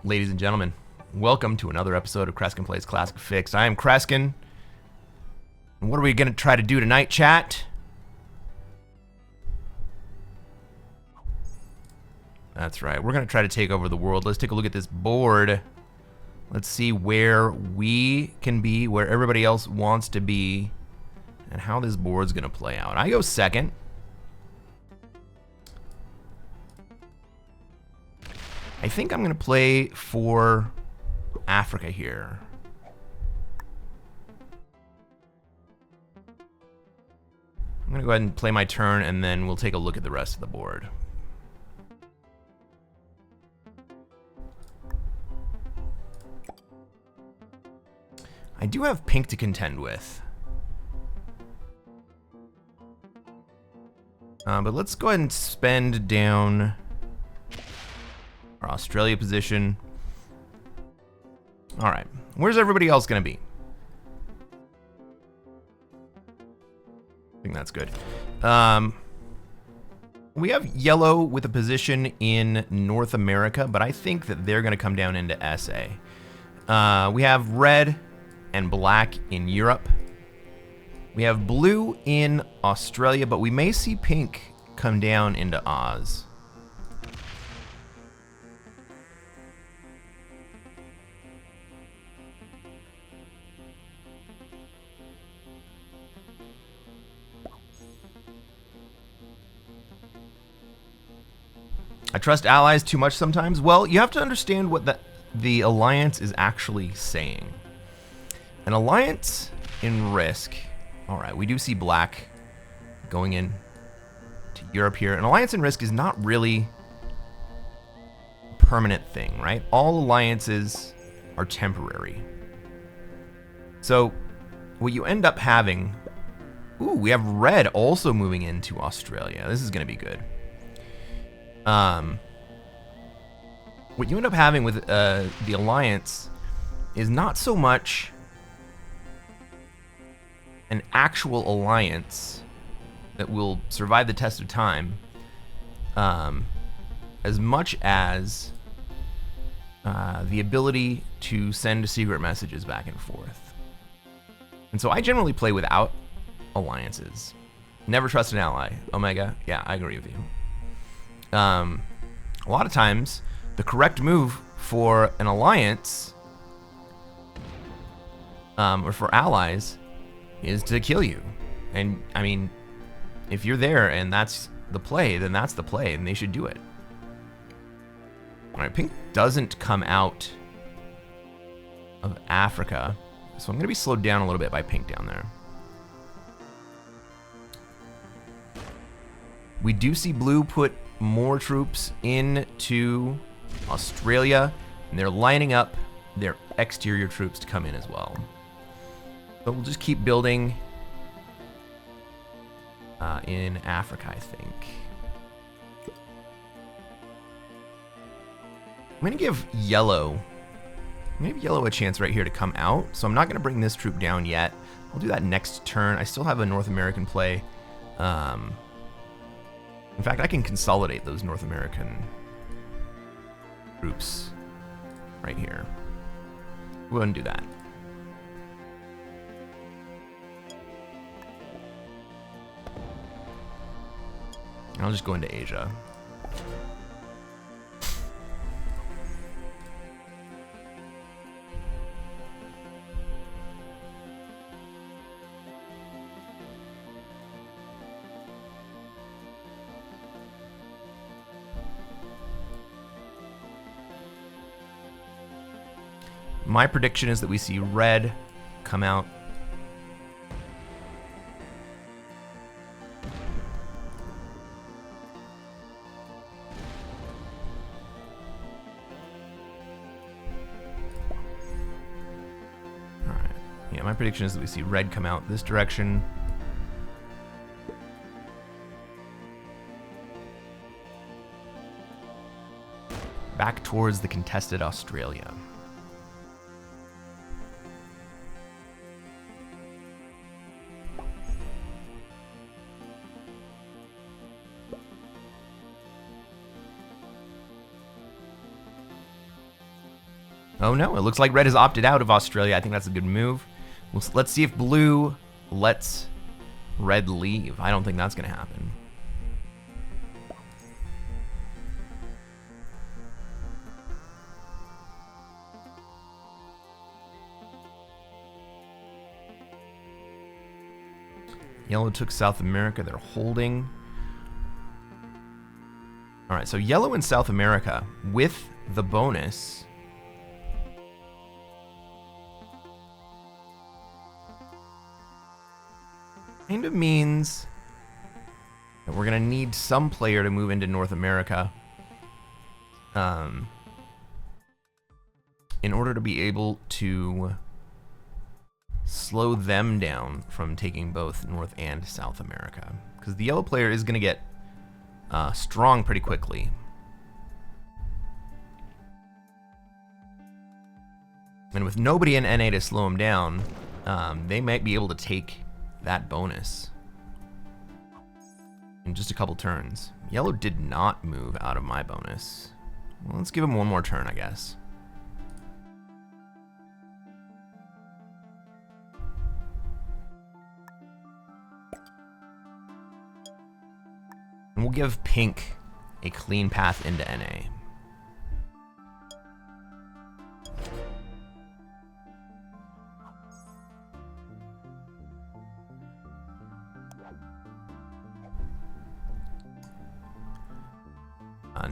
Ladies and gentlemen, welcome to another episode of Cresquin Plays Classic Fixed. I am Cresquin. And what are we going to try to do tonight, chat? That's right. We're going to try to take over the world. Let's take a look at this board. Let's see where we can be, where everybody else wants to be, and how this board's going to play out. I go second. I think I'm going to play for Africa here. I'm going to go ahead and play my turn, and then we'll take a look at the rest of the board. I do have pink to contend with. But let's go ahead and spend down our Australia position. All right, where's everybody else going to be? I think that's good. We have yellow with a position in North America, but I think that they're going to come down into SA. We have red and black in Europe. We have blue in Australia, but we may see pink come down into Oz. I trust allies too much sometimes. Well, you have to understand what the alliance is actually saying. An alliance in Risk. All right, we do see black going in to Europe here. An alliance in Risk is not really a permanent thing, right? All alliances are temporary. So what you end up having... Ooh, we have red also moving into Australia. This is going to be good. What you end up having with the alliance is not so much an actual alliance that will survive the test of time, as much as the ability to send secret messages back and forth. And so I generally play without alliances. Never trust an ally. Omega, yeah, I agree with you. A lot of times, the correct move for an alliance, or for allies, is to kill you. And, I mean, if you're there and that's the play, then that's the play, and they should do it. All right, pink doesn't come out of Africa, so I'm going to be slowed down a little bit by pink down there. We do see blue put more troops into Australia, and they're lining up their exterior troops to come in as well. But we'll just keep building in Africa, I think. I'm going to give yellow a chance right here to come out, so I'm not going to bring this troop down yet. I'll do that next turn. I still have a North American play. In fact, I can consolidate those North American troops right here. We'll go ahead and do that. And I'll just go into Asia. My prediction is that we see red come out. All right. Yeah, my prediction is that we see red come out this direction. Back towards the contested Australia. Oh no, it looks like red has opted out of Australia. I think that's a good move. Let's see if blue lets red leave. I don't think that's going to happen. Yellow took South America. They're holding. All right, so yellow in South America with the bonus. Kind of means that we're going to need some player to move into North America in order to be able to slow them down from taking both North and South America. Because the yellow player is going to get strong pretty quickly. And with nobody in NA to slow them down, they might be able to take that bonus in just a couple turns. Yellow did not move out of my bonus. Well, let's give him one more turn, I guess. And we'll give pink a clean path into NA.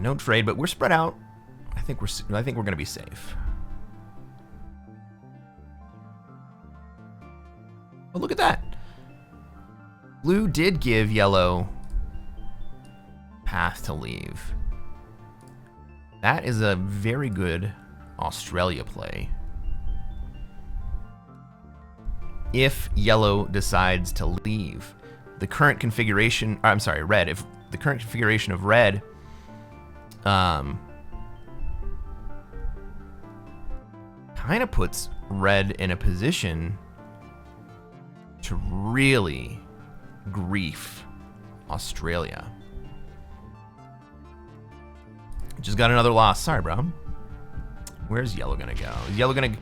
No trade, but we're spread out. I think we're going to be safe. Oh, look at that. Blue did give yellow path to leave. That is a very good Australia play. If yellow decides to leave, the current configuration, I'm sorry, red, if the current configuration of red kind of puts red in a position to really grief Australia. Just got another loss. Sorry, bro. Where's yellow gonna go? Is yellow gonna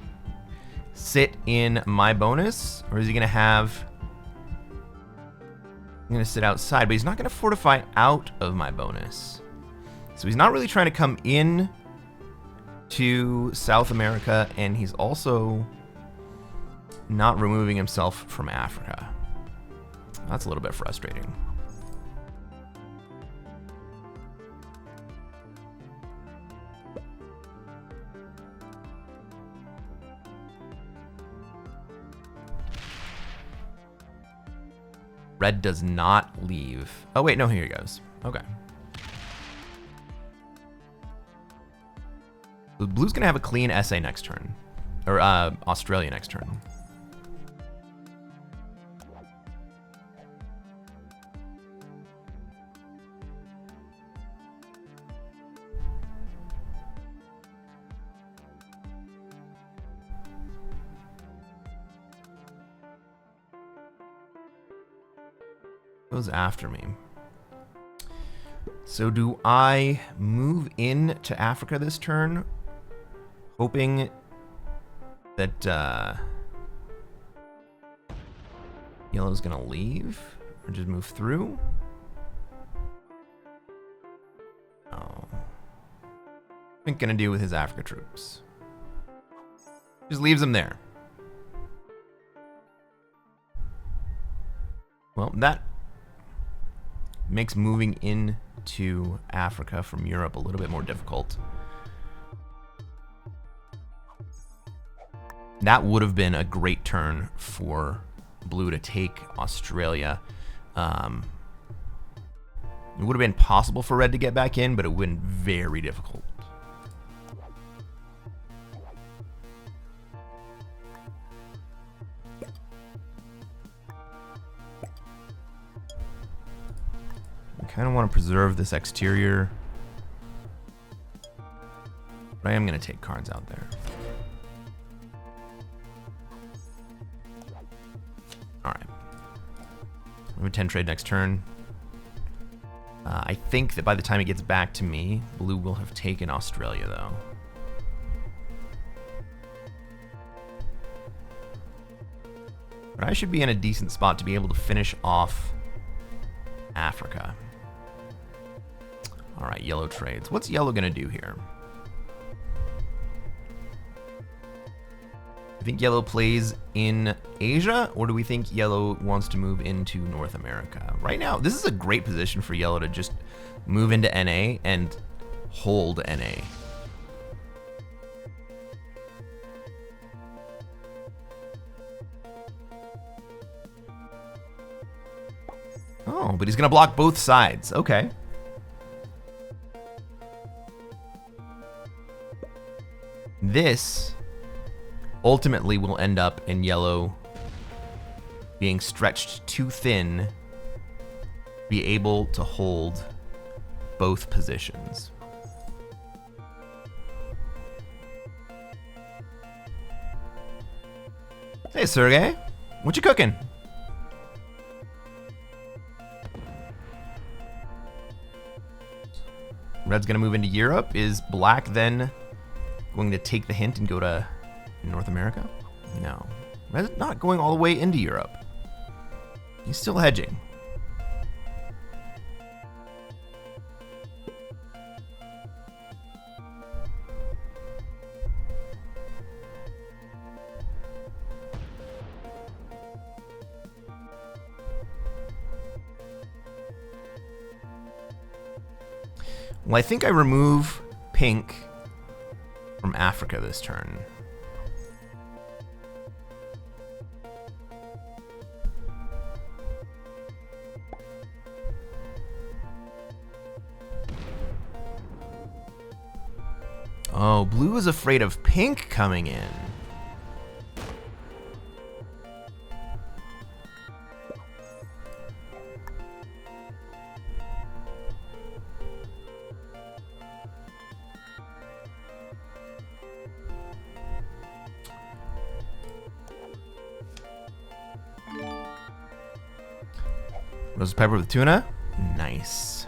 sit in my bonus, or is he gonna have? I'm gonna sit outside, but he's not gonna fortify out of my bonus. So he's not really trying to come in to South America, and he's also not removing himself from Africa. That's a little bit frustrating. Red does not leave. Oh wait, no, here he goes. Okay. Blue's gonna have a clean SA next turn, or Australia next turn. Goes after me. So do I move in to Africa this turn, hoping that yellow's gonna leave or just move through? Oh. What's gonna do with his Africa troops? Just leaves them there. Well, that makes moving into Africa from Europe a little bit more difficult. That would have been a great turn for blue to take Australia. It would have been possible for red to get back in, but it would have been very difficult. I kind of want to preserve this exterior, but I am going to take cards out there. Alright. We have a 10 trade next turn. I think that by the time it gets back to me, blue will have taken Australia, though. But I should be in a decent spot to be able to finish off Africa. All right, yellow trades. What's yellow gonna do here? I think yellow plays in Asia, or do we think yellow wants to move into North America? Right now, this is a great position for yellow to just move into NA and hold NA. Oh, but he's gonna block both sides. Okay. This ultimately will end up in yellow being stretched too thin to be able to hold both positions. Hey, Sergey, what you cooking? Red's gonna move into Europe. Is black then going to take the hint and go to North America? No. Red's not going all the way into Europe. He's still hedging. Well, I think I remove pink from Africa this turn. Oh, blue is afraid of pink coming in. Roast pepper with tuna. Nice.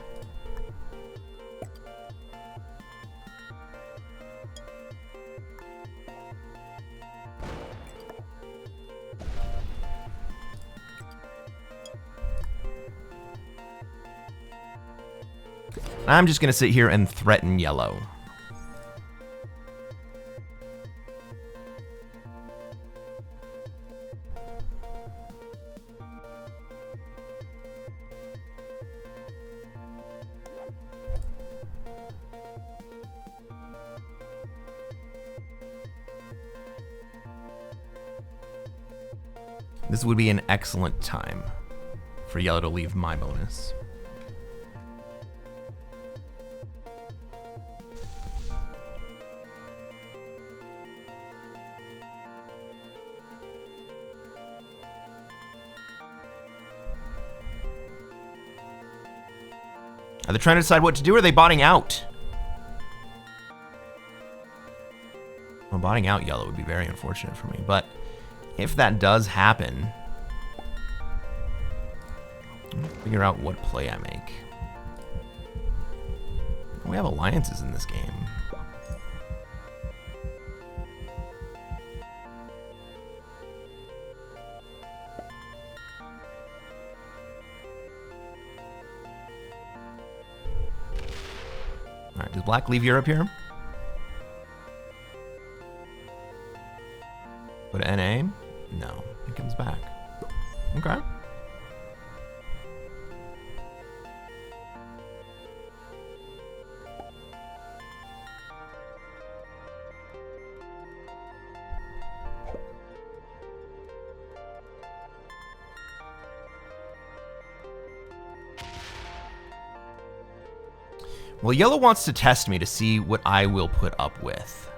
I'm just gonna sit here and threaten yellow. This would be an excellent time for yellow to leave my bonus. Are they trying to decide what to do, or are they botting out? Well, botting out yellow would be very unfortunate for me, but if that does happen, let's figure out what play I make. We have alliances in this game. All right, does black leave Europe here? Go to NA? No, it comes back. Okay. Well, yellow wants to test me to see what I will put up with.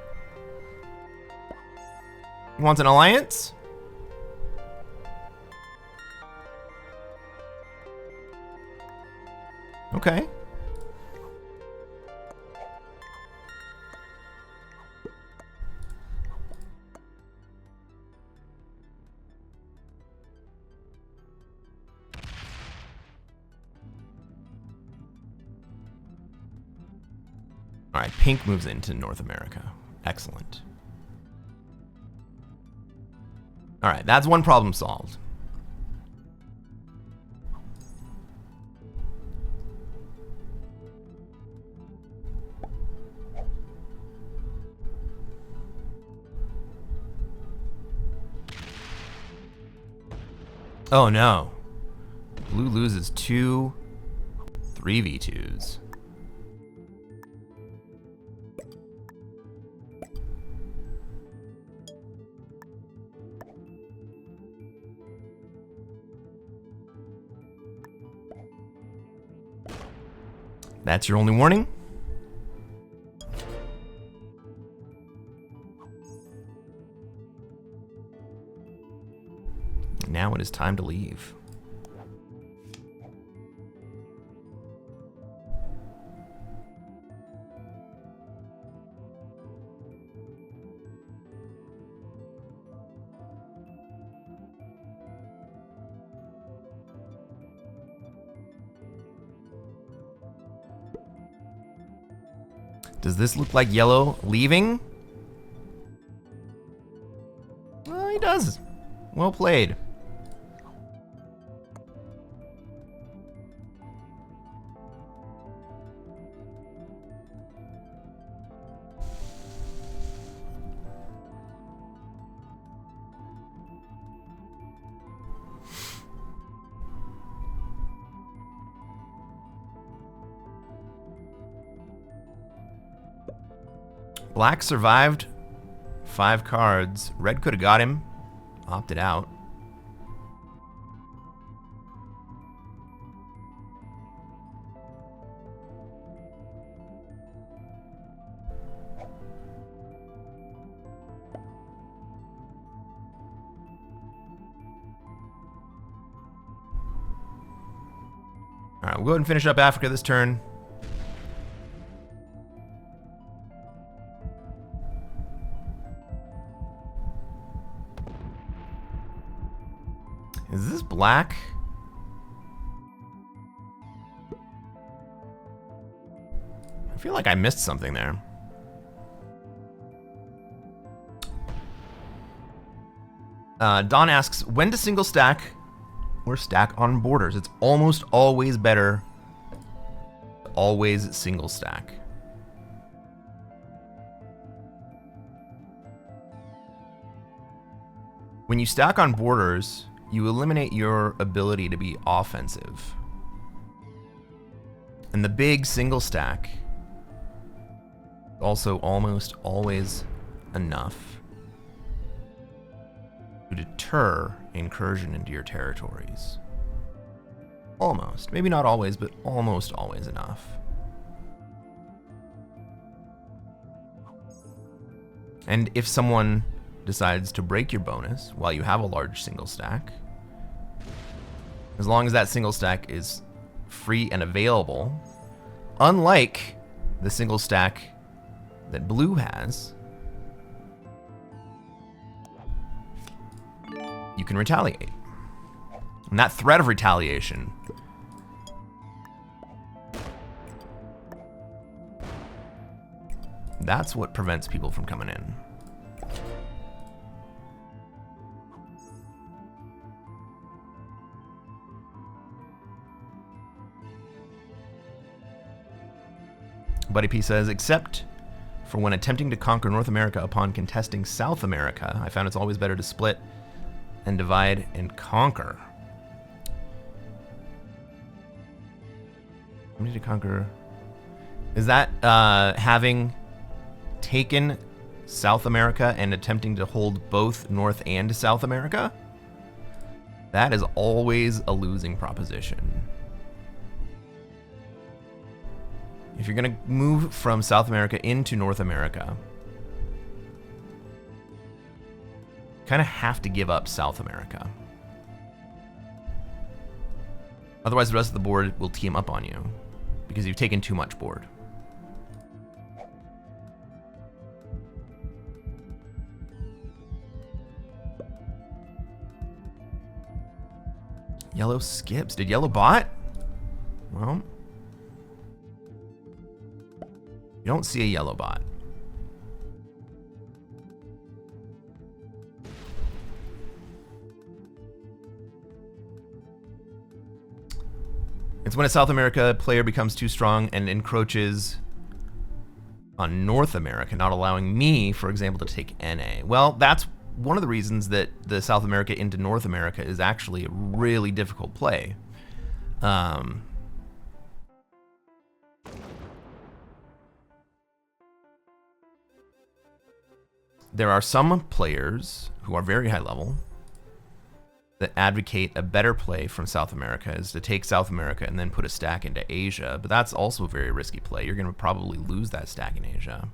He wants an alliance? Okay. All right, pink moves into North America. Excellent. All right, that's one problem solved. Oh no. Blue loses 2 3v2s. That's your only warning? Now it is time to leave. Does this look like yellow leaving? Well, he does. Well played. Black survived 5 cards. Red could have got him. Opted out. Alright, we'll go ahead and finish up Africa this turn. Is this black? I feel like I missed something there. Don asks, when to single stack or stack on borders? It's almost always better to always single stack. When you stack on borders, you eliminate your ability to be offensive. And the big single stack is also almost always enough to deter incursion into your territories. Almost. Maybe not always, but almost always enough. And if someone decides to break your bonus while you have a large single stack, as long as that single stack is free and available, unlike the single stack that blue has, you can retaliate. And that threat of retaliation that's what prevents people from coming in. Buddy P says, except for when attempting to conquer North America upon contesting South America, I found it's always better to split and divide and conquer. I need to conquer. Is that having taken South America and attempting to hold both North and South America? That is always a losing proposition. If you're going to move from South America into North America, you kind of have to give up South America. Otherwise, the rest of the board will team up on you because you've taken too much board. Yellow skips. Did yellow bot? Well, you don't see a yellow bot. It's when a South America player becomes too strong and encroaches on North America, not allowing me, for example, to take NA. Well, that's one of the reasons that the South America into North America is actually a really difficult play. There are some players who are very high level that advocate a better play from South America is to take South America and then put a stack into Asia, but that's also a very risky play. You're going to probably lose that stack in Asia.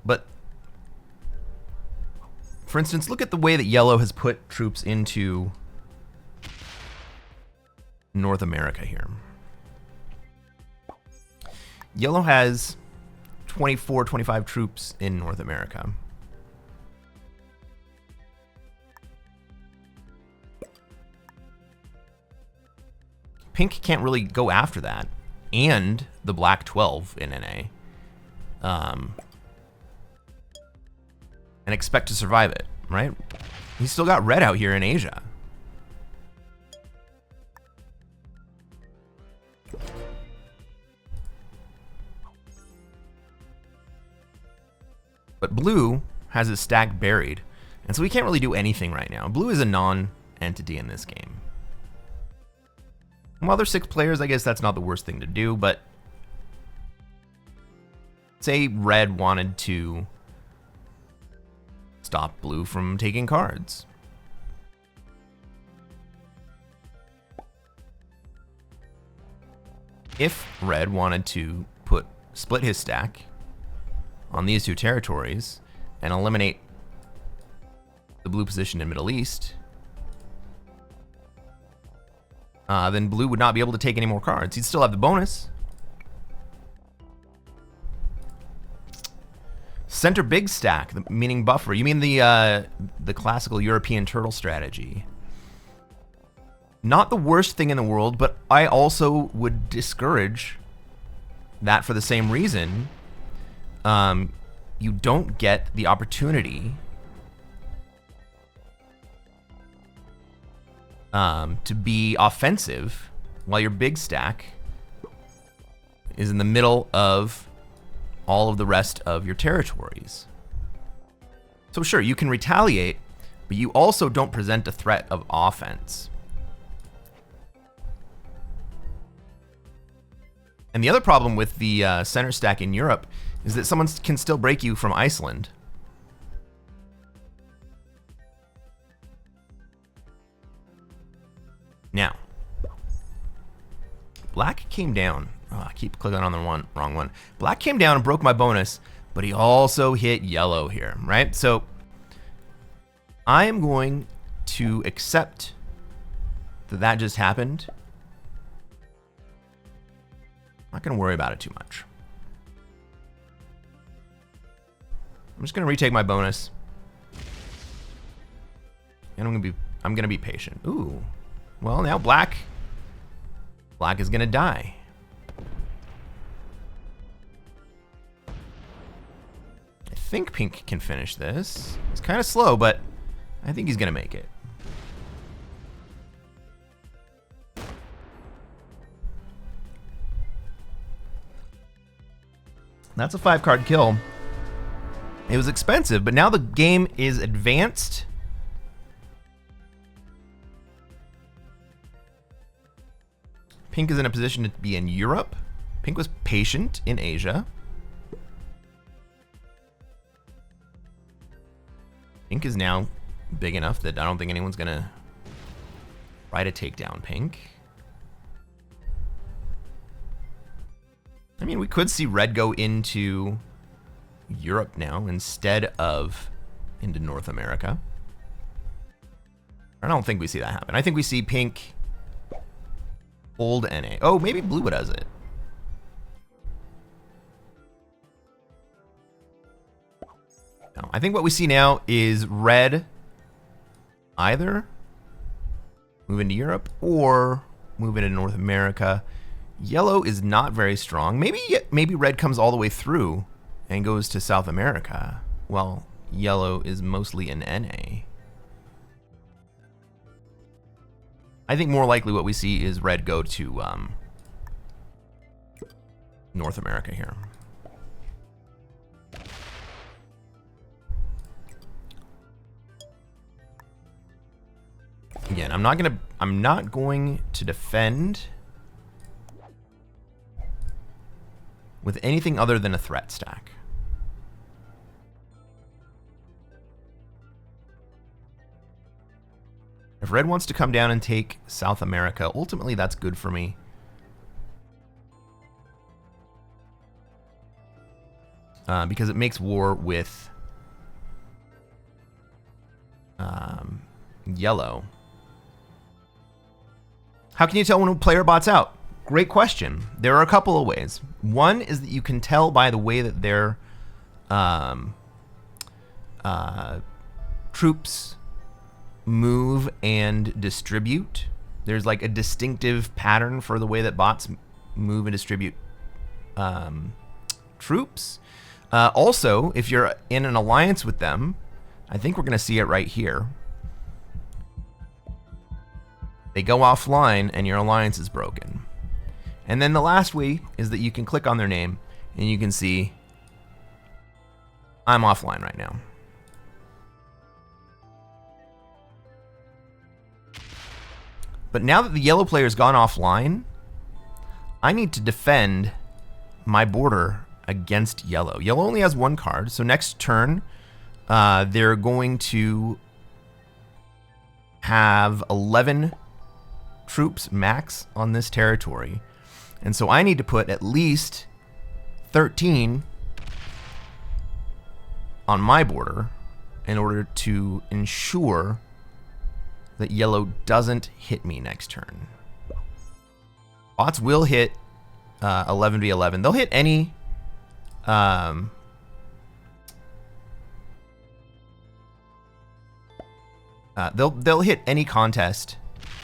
But, for instance, look at the way that yellow has put troops into North America here. Yellow has 24, 25 troops in North America. Pink can't really go after that, and the black 12 in NA. And expect to survive it, right? He's still got red out here in Asia. But blue has his stack buried, and so we can't really do anything right now. Blue is a non-entity in this game. While there's 6 players, I guess that's not the worst thing to do, but say red wanted to stop blue from taking cards. If red wanted to split his stack on these 2 territories and eliminate the blue position in Middle East, then blue would not be able to take any more cards. He'd still have the bonus. Center big stack, meaning buffer. You mean the classical European turtle strategy. Not the worst thing in the world, but I also would discourage that for the same reason. You don't get the opportunity to be offensive while your big stack is in the middle of all of the rest of your territories. So sure, you can retaliate, but you also don't present a threat of offense. And the other problem with the center stack in Europe is that someone can still break you from Iceland. Now, black came down. Oh, I keep clicking on the wrong one. Black came down and broke my bonus, but he also hit yellow here, right? So I am going to accept that just happened. I'm not going to worry about it too much. I'm just going to retake my bonus. And I'm going to be patient. Ooh. Well, now black is going to die. I think pink can finish this. It's kind of slow, but I think he's going to make it. That's a 5-card kill. It was expensive, but now the game is advanced. Pink is in a position to be in Europe. Pink was patient in Asia. Pink is now big enough that I don't think anyone's going to try to take down pink. I mean, we could see red go into Europe now instead of into North America. I don't think we see that happen. I think we see pink hold NA. Oh, maybe blue does it. No, I think what we see now is red either move into Europe or move into North America Yellow is not very strong. Maybe red comes all the way through and goes to South America. Well, yellow is mostly an NA. I think more likely what we see is red go to North America here. Again, I'm not going to defend with anything other than a threat stack. If red wants to come down and take South America, ultimately that's good for me. Because it makes war with yellow. How can you tell when a player bots out? Great question. There are a couple of ways. One is that you can tell by the way that their troops move and distribute. There's like a distinctive pattern for the way that bots move and distribute troops. Also, if you're in an alliance with them, I think we're going to see it right here. They go offline and your alliance is broken. And then the last way is that you can click on their name and you can see I'm offline right now. But now that the yellow player's gone offline, I need to defend my border against yellow. Yellow only has one card, so next turn they're going to have 11 troops max on this territory. And so I need to put at least 13 on my border in order to ensure that yellow doesn't hit me next turn. Bots will hit 11v11. They'll hit any they'll hit any contest.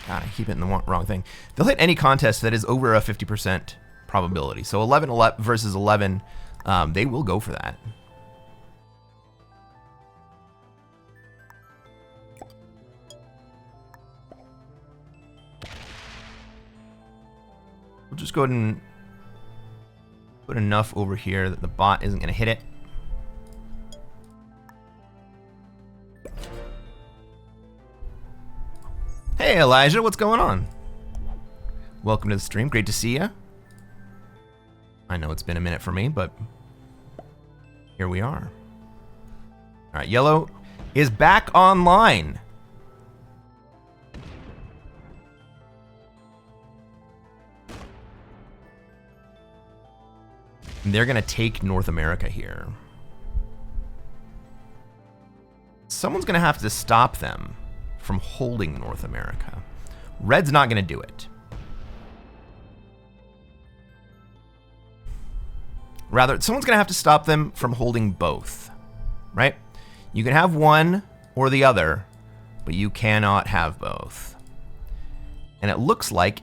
God, I keep hitting the wrong thing. They'll hit any contest that is over a 50% probability. So 11 versus 11, they will go for that. We'll just go ahead and put enough over here that the bot isn't going to hit it. Hey Elijah, what's going on? Welcome to the stream. Great to see you. I know it's been a minute for me, but here we are. All right, yellow is back online. And they're going to take North America here. Someone's going to have to stop them from holding North America. Red's not going to do it. Rather, someone's going to have to stop them from holding both, right? You can have one or the other, but you cannot have both. And it looks like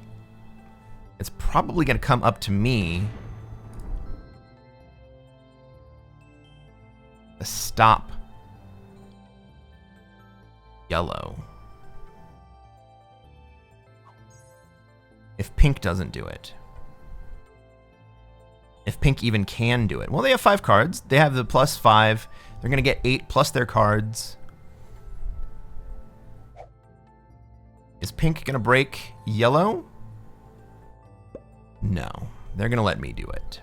it's probably going to come up to me to stop yellow. If pink doesn't do it. If pink even can do it. Well, they have 5 cards. They have the +5. They're going to get 8 plus their cards. Is pink going to break yellow? No. They're going to let me do it.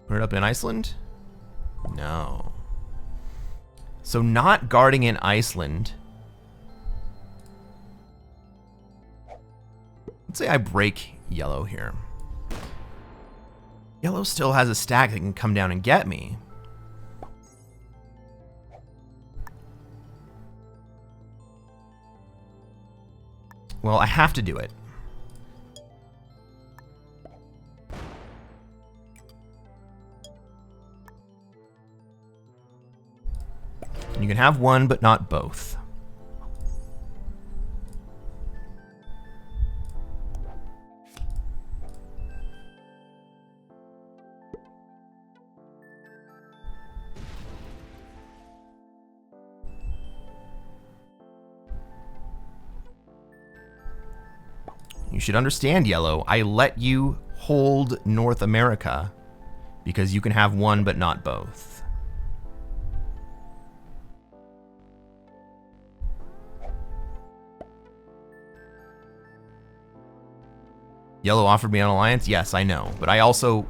Put it up in Iceland? No. So not guarding in Iceland. Let's say I break yellow here. Yellow still has a stack that can come down and get me. Well, I have to do it. You can have one, but not both. You should understand, Yellow. I let you hold North America because you can have one, but not both. Yellow offered me an alliance? Yes, I know. But I also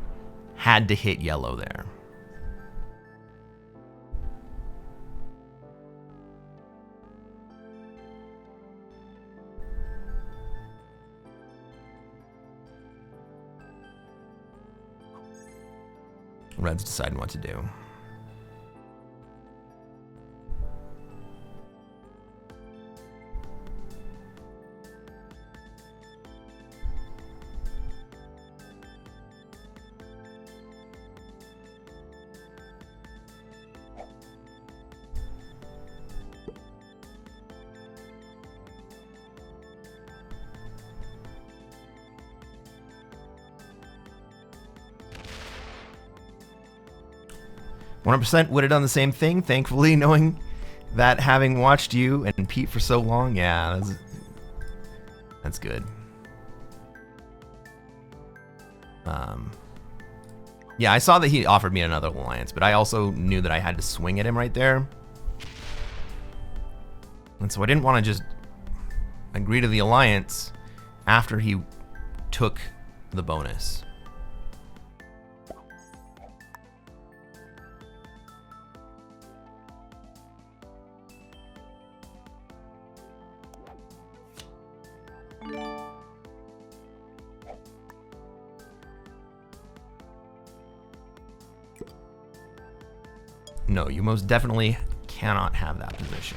had to hit Yellow there. Red's deciding what to do. %, would have done the same thing, thankfully, knowing that having watched you and Pete for so long, yeah, that's good. Yeah, I saw that he offered me another alliance, but I also knew that I had to swing at him right there. And so I didn't want to just agree to the alliance after he took the bonus. No, you most definitely cannot have that position.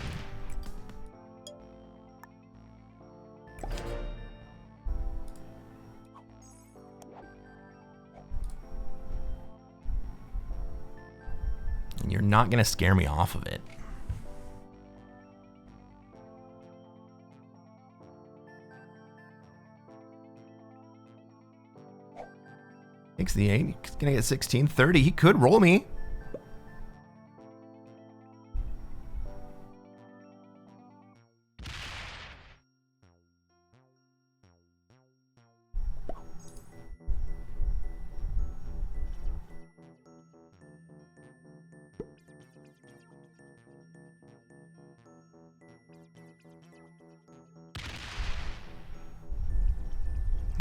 And you're not going to scare me off of it. Takes the 8. He's going to get 16, 30. He could roll me.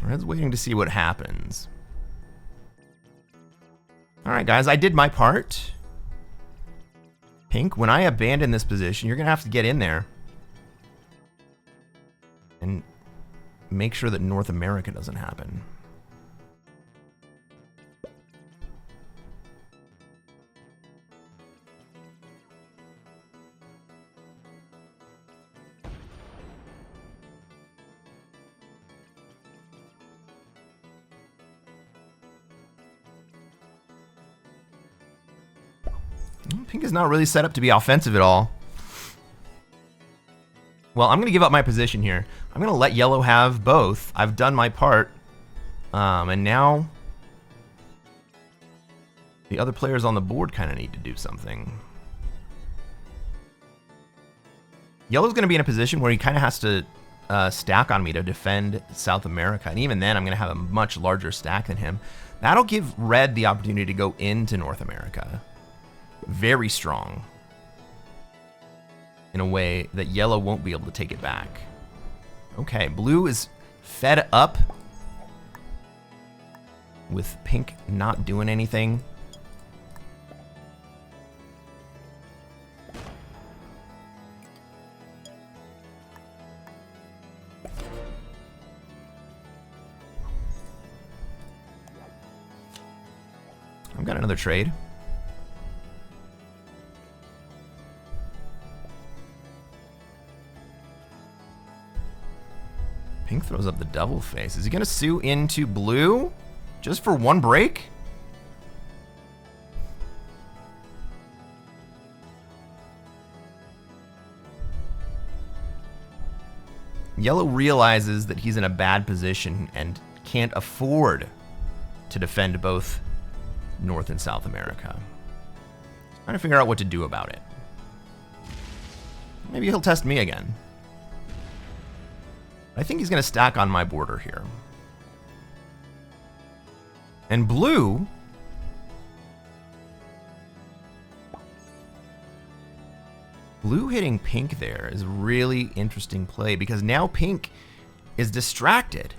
Red's waiting to see what happens. All right, guys, I did my part. Pink, when I abandon this position, you're going to have to get in there and make sure that North America doesn't happen. Pink is not really set up to be offensive at all. Well, I'm going to give up my position here. I'm going to let Yellow have both. I've done my part. And now the other players on the board kind of need to do something. Yellow's going to be in a position where he kind of has to stack on me to defend South America. And even then, I'm going to have a much larger stack than him. That'll give Red the opportunity to go into North America. Very strong. In a way that Yellow won't be able to take it back. Okay, Blue is fed up with Pink not doing anything. I've got another trade. Pink throws up the double face. Is he going to sue into Blue just for one break? Yellow realizes that he's in a bad position and can't afford to defend both North and South America. Trying to figure out what to do about it. Maybe he'll test me again. I think he's going to stack on my border here. And blue... Blue hitting pink there is a really interesting play because now pink is distracted.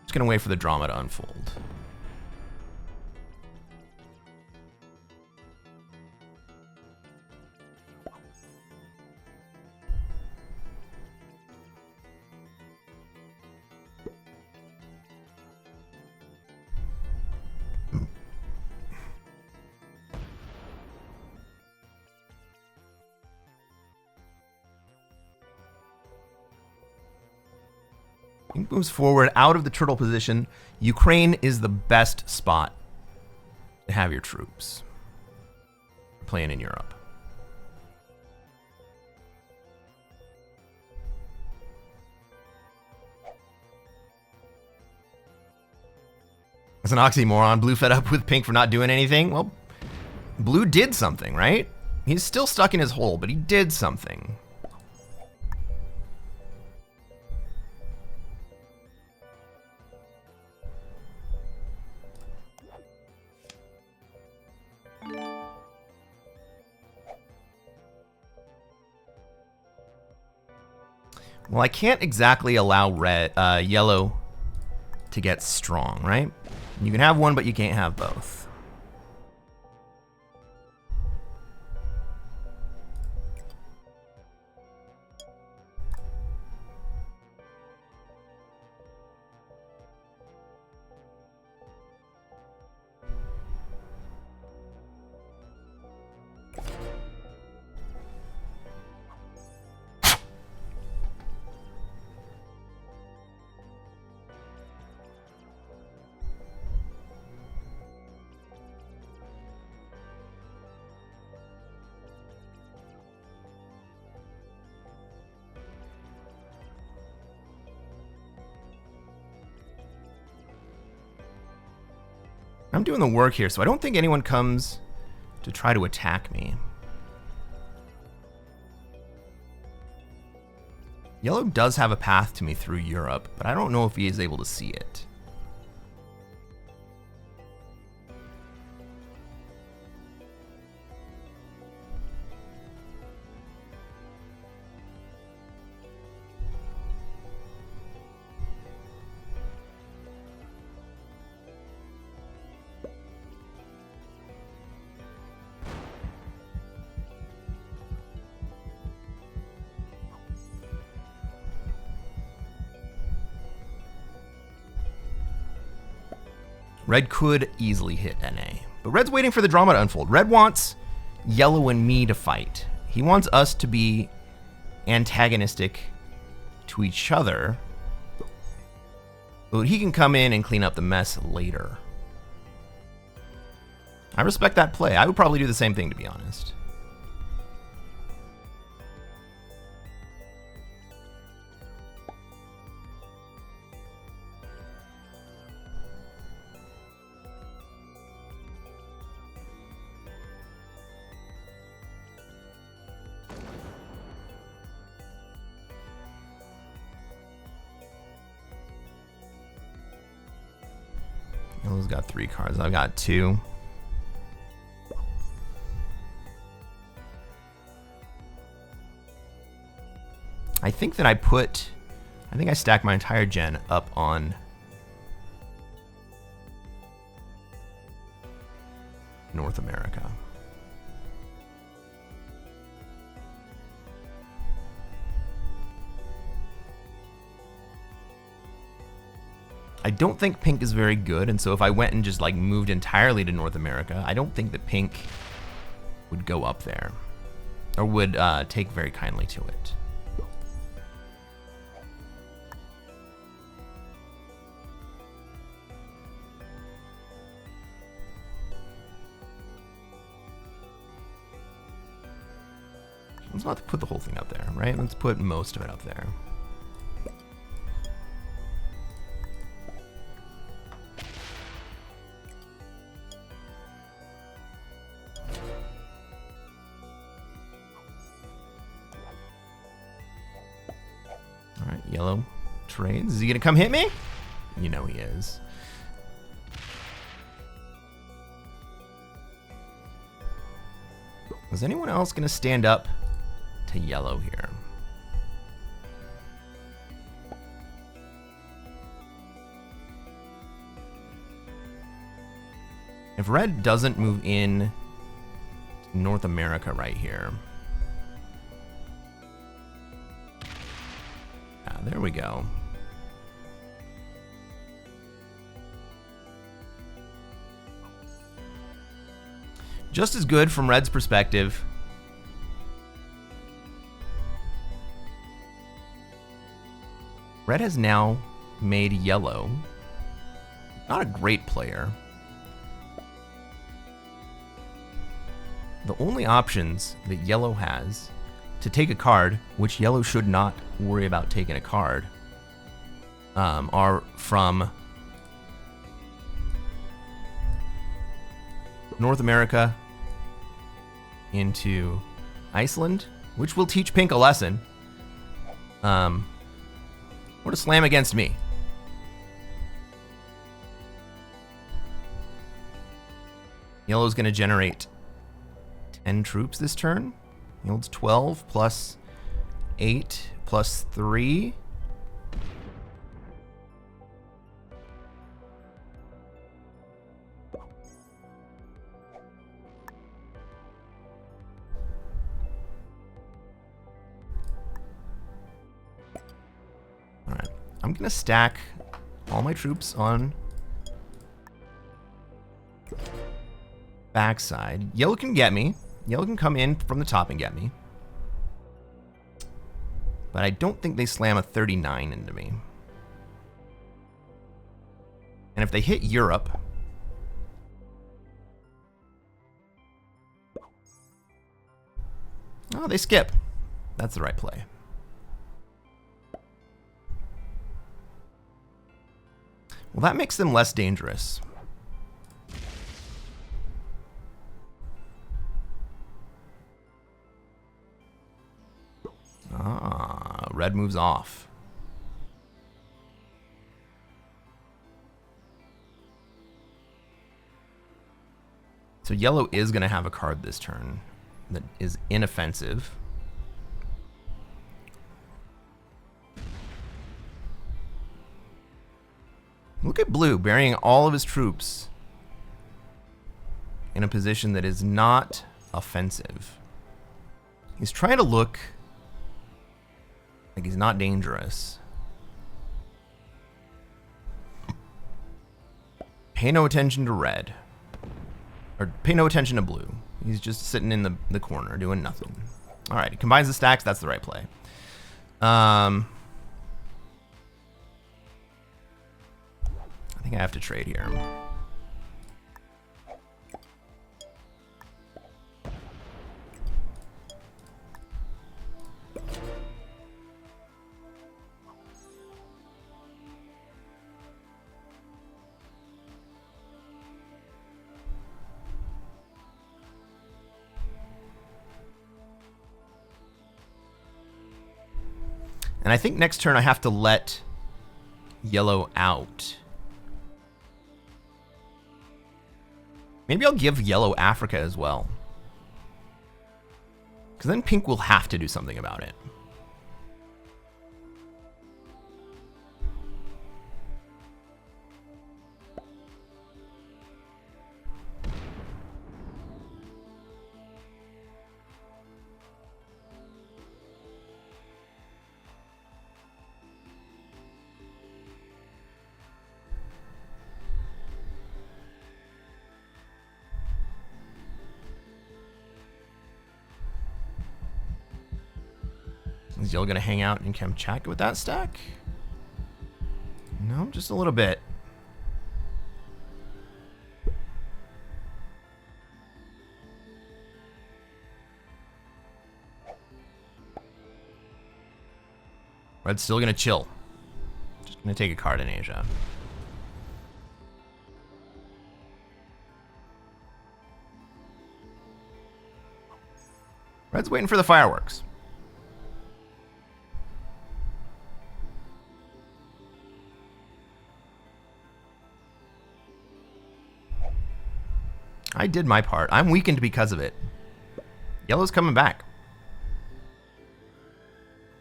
Just gonna wait for the drama to unfold. Pink moves forward out of the turtle position. Ukraine is the best spot to have your troops playing in Europe. It's an oxymoron. Blue fed up with pink for not doing anything. Well, blue did something, right? He's still stuck in his hole, but he did something. Well, I can't exactly allow yellow to get strong, right? You can have one, but you can't have both. I'm doing the work here, so I don't think anyone comes to try to attack me. Yellow does have a path to me through Europe, but I don't know if he is able to see it. Red could easily hit NA, but Red's waiting for the drama to unfold. Red wants Yellow and me to fight. He wants us to be antagonistic to each other, but he can come in and clean up the mess later. I respect that play. I would probably do the same thing, to be honest. Yellow's got 3 cards. I've got 2. I think that I think I stacked my entire gen up on North America. I don't think pink is very good, and so if I went and just like moved entirely to North America, I don't think that pink would go up there or would take very kindly to it. Let's not put the whole thing up there, right? Let's put most of it up there. All right, yellow trades. Is he gonna come hit me? You know he is. Is anyone else gonna stand up to yellow here? If red doesn't move in to North America right here. Ah, there we go. Just as good from red's perspective. Red has now made yellow not a great player. The only options that yellow has to take a card, which yellow should not worry about taking a card, are from North America into Iceland, which will teach pink a lesson, or to slam against me. Yellow's going to generate 10 troops this turn. Yields 12 plus 8 plus 3. Alright, I'm going to stack all my troops on backside. Yellow can get me. Yellow can come in from the top and get me. But I don't think they slam a 39 into me. And if they hit Europe, oh, they skip. That's the right play. Well, that makes them less dangerous. Ah, red moves off. So yellow is going to have a card this turn that is inoffensive. Look at blue burying all of his troops in a position that is not offensive. He's trying to look like he's not dangerous. Pay no attention to red. Or pay no attention to blue. He's just sitting in the corner doing nothing. Alright, he combines the stacks. That's the right play. I think I have to trade here. And I think next turn I have to let yellow out. Maybe I'll give yellow Africa as well. Because then pink will have to do something about it. Is yellow gonna hang out in Kamchatka with that stack? No, just a little bit. Red's still gonna chill. Just gonna take a card in Asia. Red's waiting for the fireworks. I did my part. I'm weakened because of it. Yellow's coming back.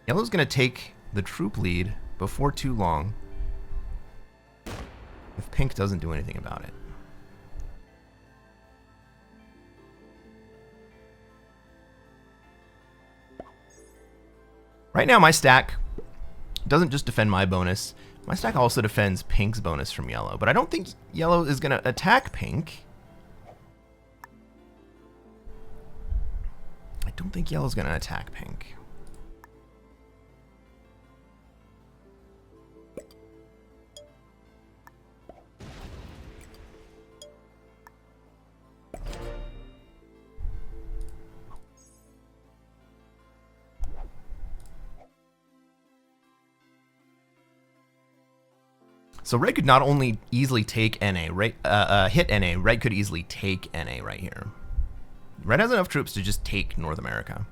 Yellow's gonna take the troop lead before too long if Pink doesn't do anything about it. Right now, my stack doesn't just defend my bonus. My stack also defends Pink's bonus from Yellow, but I don't think Yellow is going to attack Pink. I don't think Yellow's going to attack Pink. So Red could not only easily take NA, hit NA, Red could easily take NA right here. Red has enough troops to just take North America.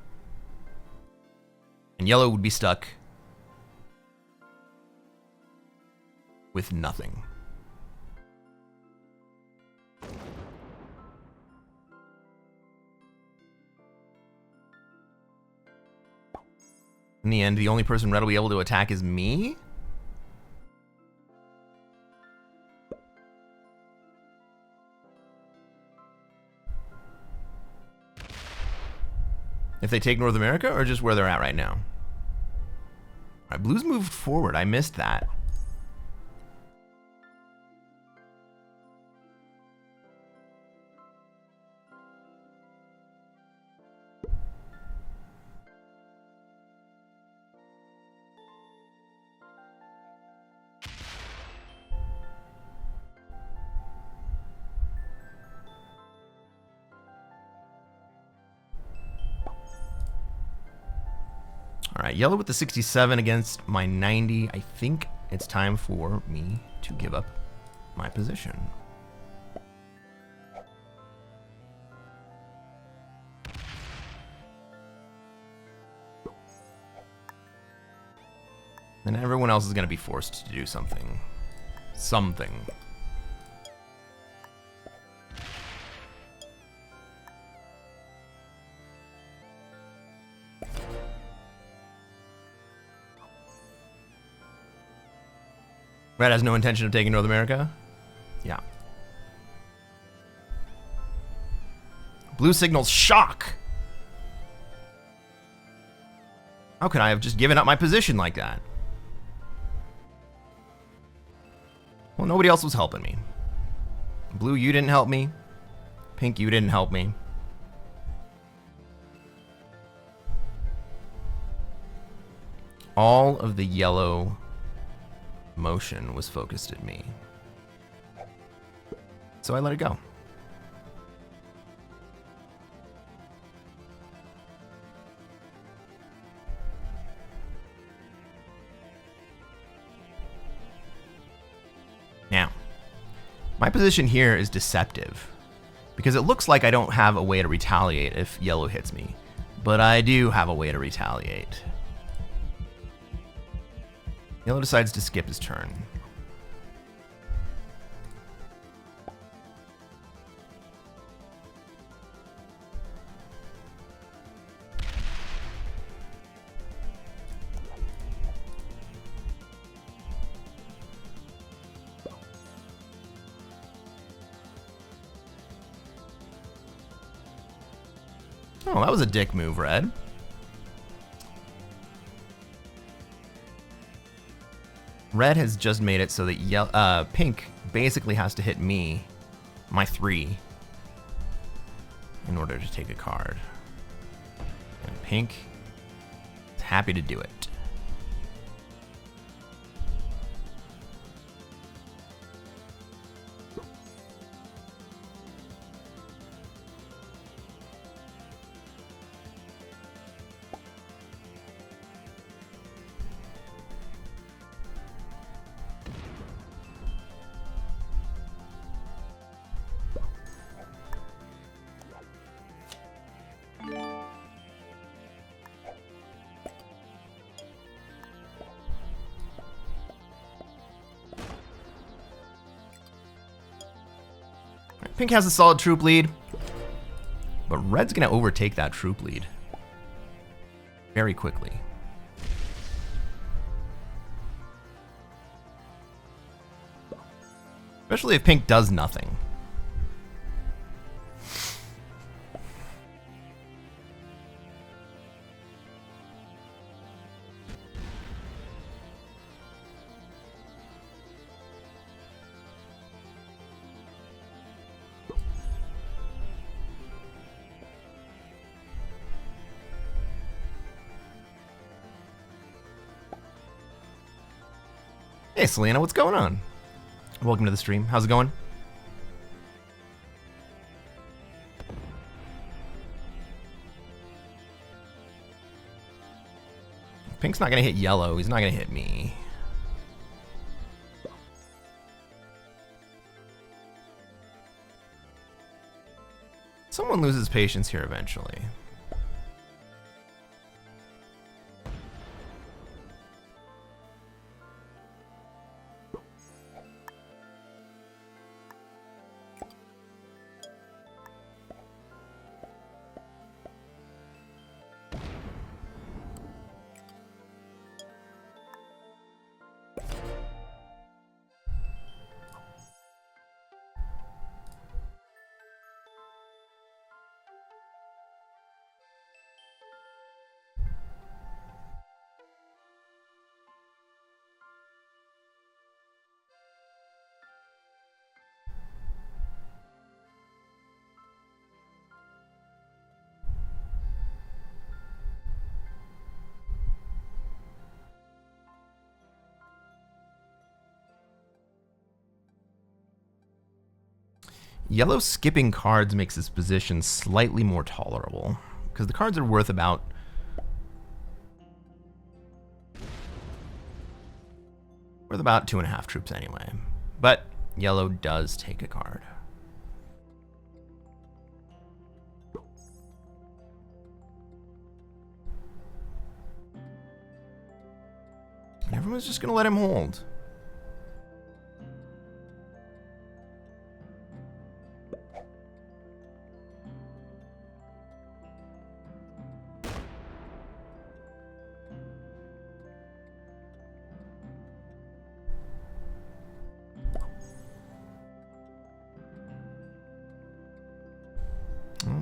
And Yellow would be stuck with nothing. In the end, the only person Red will be able to attack is me? If they take North America, or just where they're at right now? All right, Blue's moved forward. I missed that. All right, Yellow with the 67 against my 90. I think it's time for me to give up my position. And everyone else is going to be forced to do something. Something. Red has no intention of taking North America? Yeah. Blue signals shock! How could I have just given up my position like that? Well, nobody else was helping me. Blue, you didn't help me. Pink, you didn't help me. All of the yellow motion was focused at me. So I let it go. Now, my position here is deceptive because it looks like I don't have a way to retaliate if yellow hits me, but I do have a way to retaliate. Yellow decides to skip his turn. Oh, that was a dick move, Red. Red has just made it so that Pink basically has to hit me, my 3, in order to take a card. And Pink is happy to do it. Pink has a solid troop lead, but red's gonna overtake that troop lead very quickly. Especially if pink does nothing. Hey Selena, what's going on? Welcome to the stream. How's it going? Pink's not gonna hit yellow. He's not gonna hit me. Someone loses patience here eventually. Yellow skipping cards makes his position slightly more tolerable, because the cards are worth about worth about 2.5 troops anyway. But yellow does take a card. And everyone's just gonna let him hold.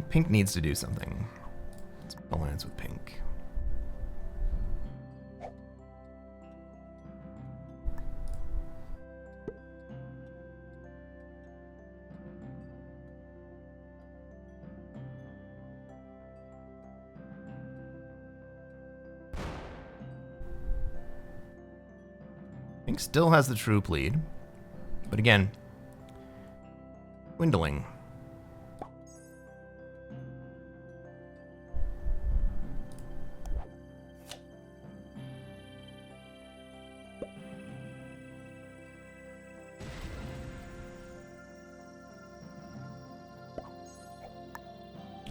Pink needs to do something. Let's balance with pink. Pink still has the troop lead, but again, dwindling.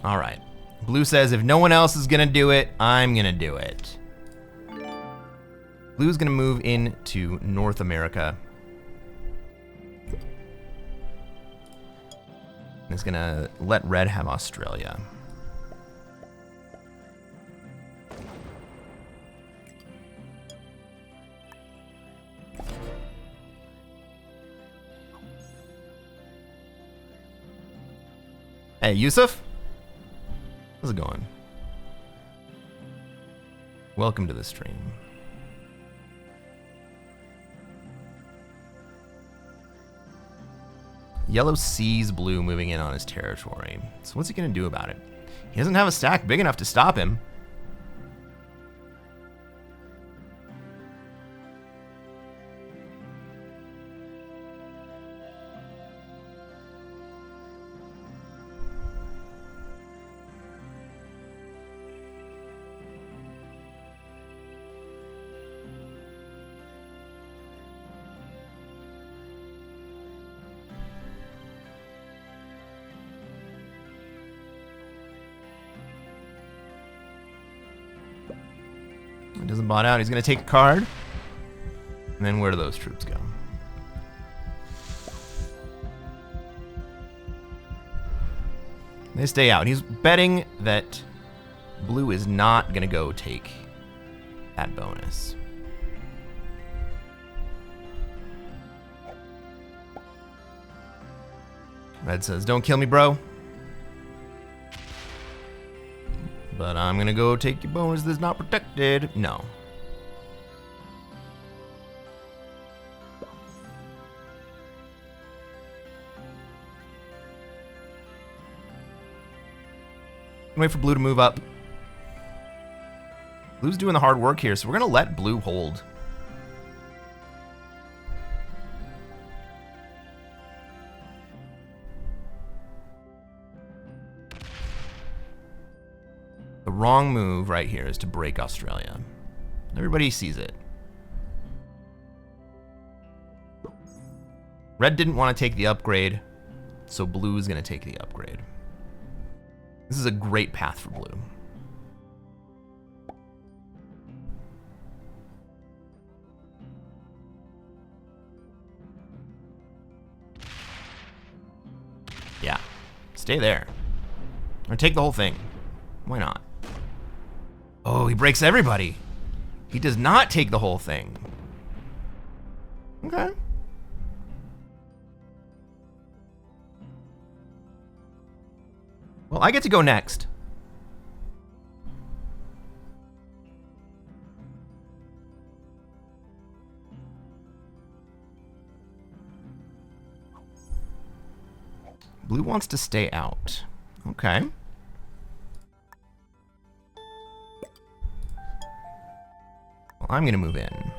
All right. Blue says, if no one else is gonna do it, I'm gonna do it. Blue's gonna move into North America. And is gonna let red have Australia. Hey, Yusuf? How's it going? Welcome to the stream. Yellow sees blue moving in on his territory. So what's he gonna do about it? He doesn't have a stack big enough to stop him. He doesn't bot out. He's going to take a card. And then where do those troops go? They stay out. He's betting that blue is not going to go take that bonus. Red says, don't kill me, bro. But I'm going to go take your bonus that's not protected. No. Wait for blue to move up. Blue's doing the hard work here, so we're going to let blue hold. The wrong move right here is to break Australia. Everybody sees it. Red didn't want to take the upgrade, so blue is going to take the upgrade. This is a great path for blue. Yeah, stay there. Or take the whole thing. Why not? Oh, he breaks everybody. He does not take the whole thing. Okay. Well, I get to go next. Blue wants to stay out. Okay. Well, I'm going to move in.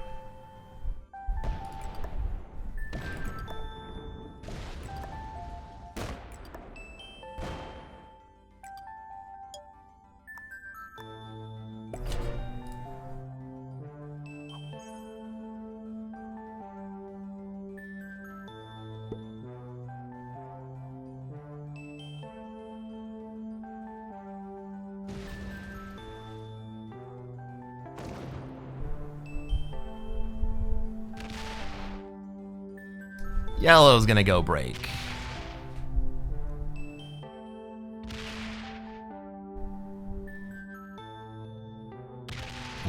Yellow's gonna go break.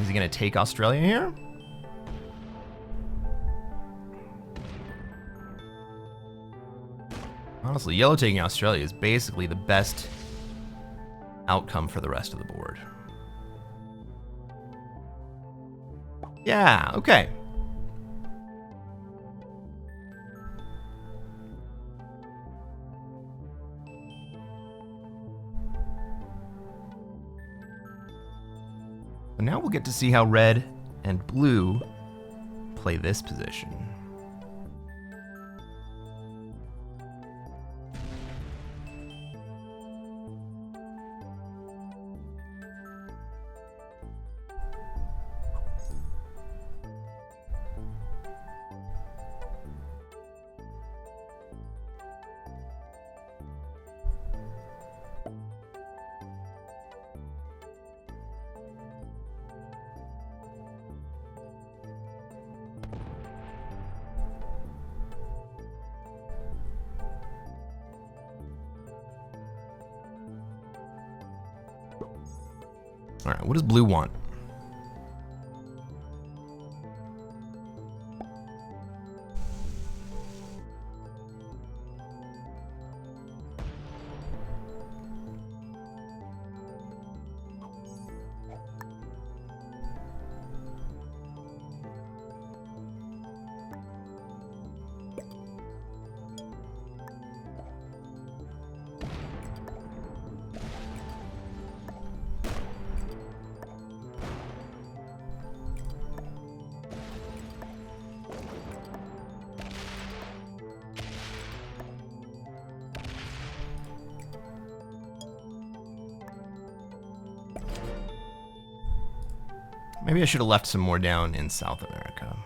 Is he gonna take Australia here? Honestly, yellow taking Australia is basically the best outcome for the rest of the board. Yeah, okay. Now we'll get to see how red and blue play this position. All right, what does blue want? Maybe I should have left some more down in South America.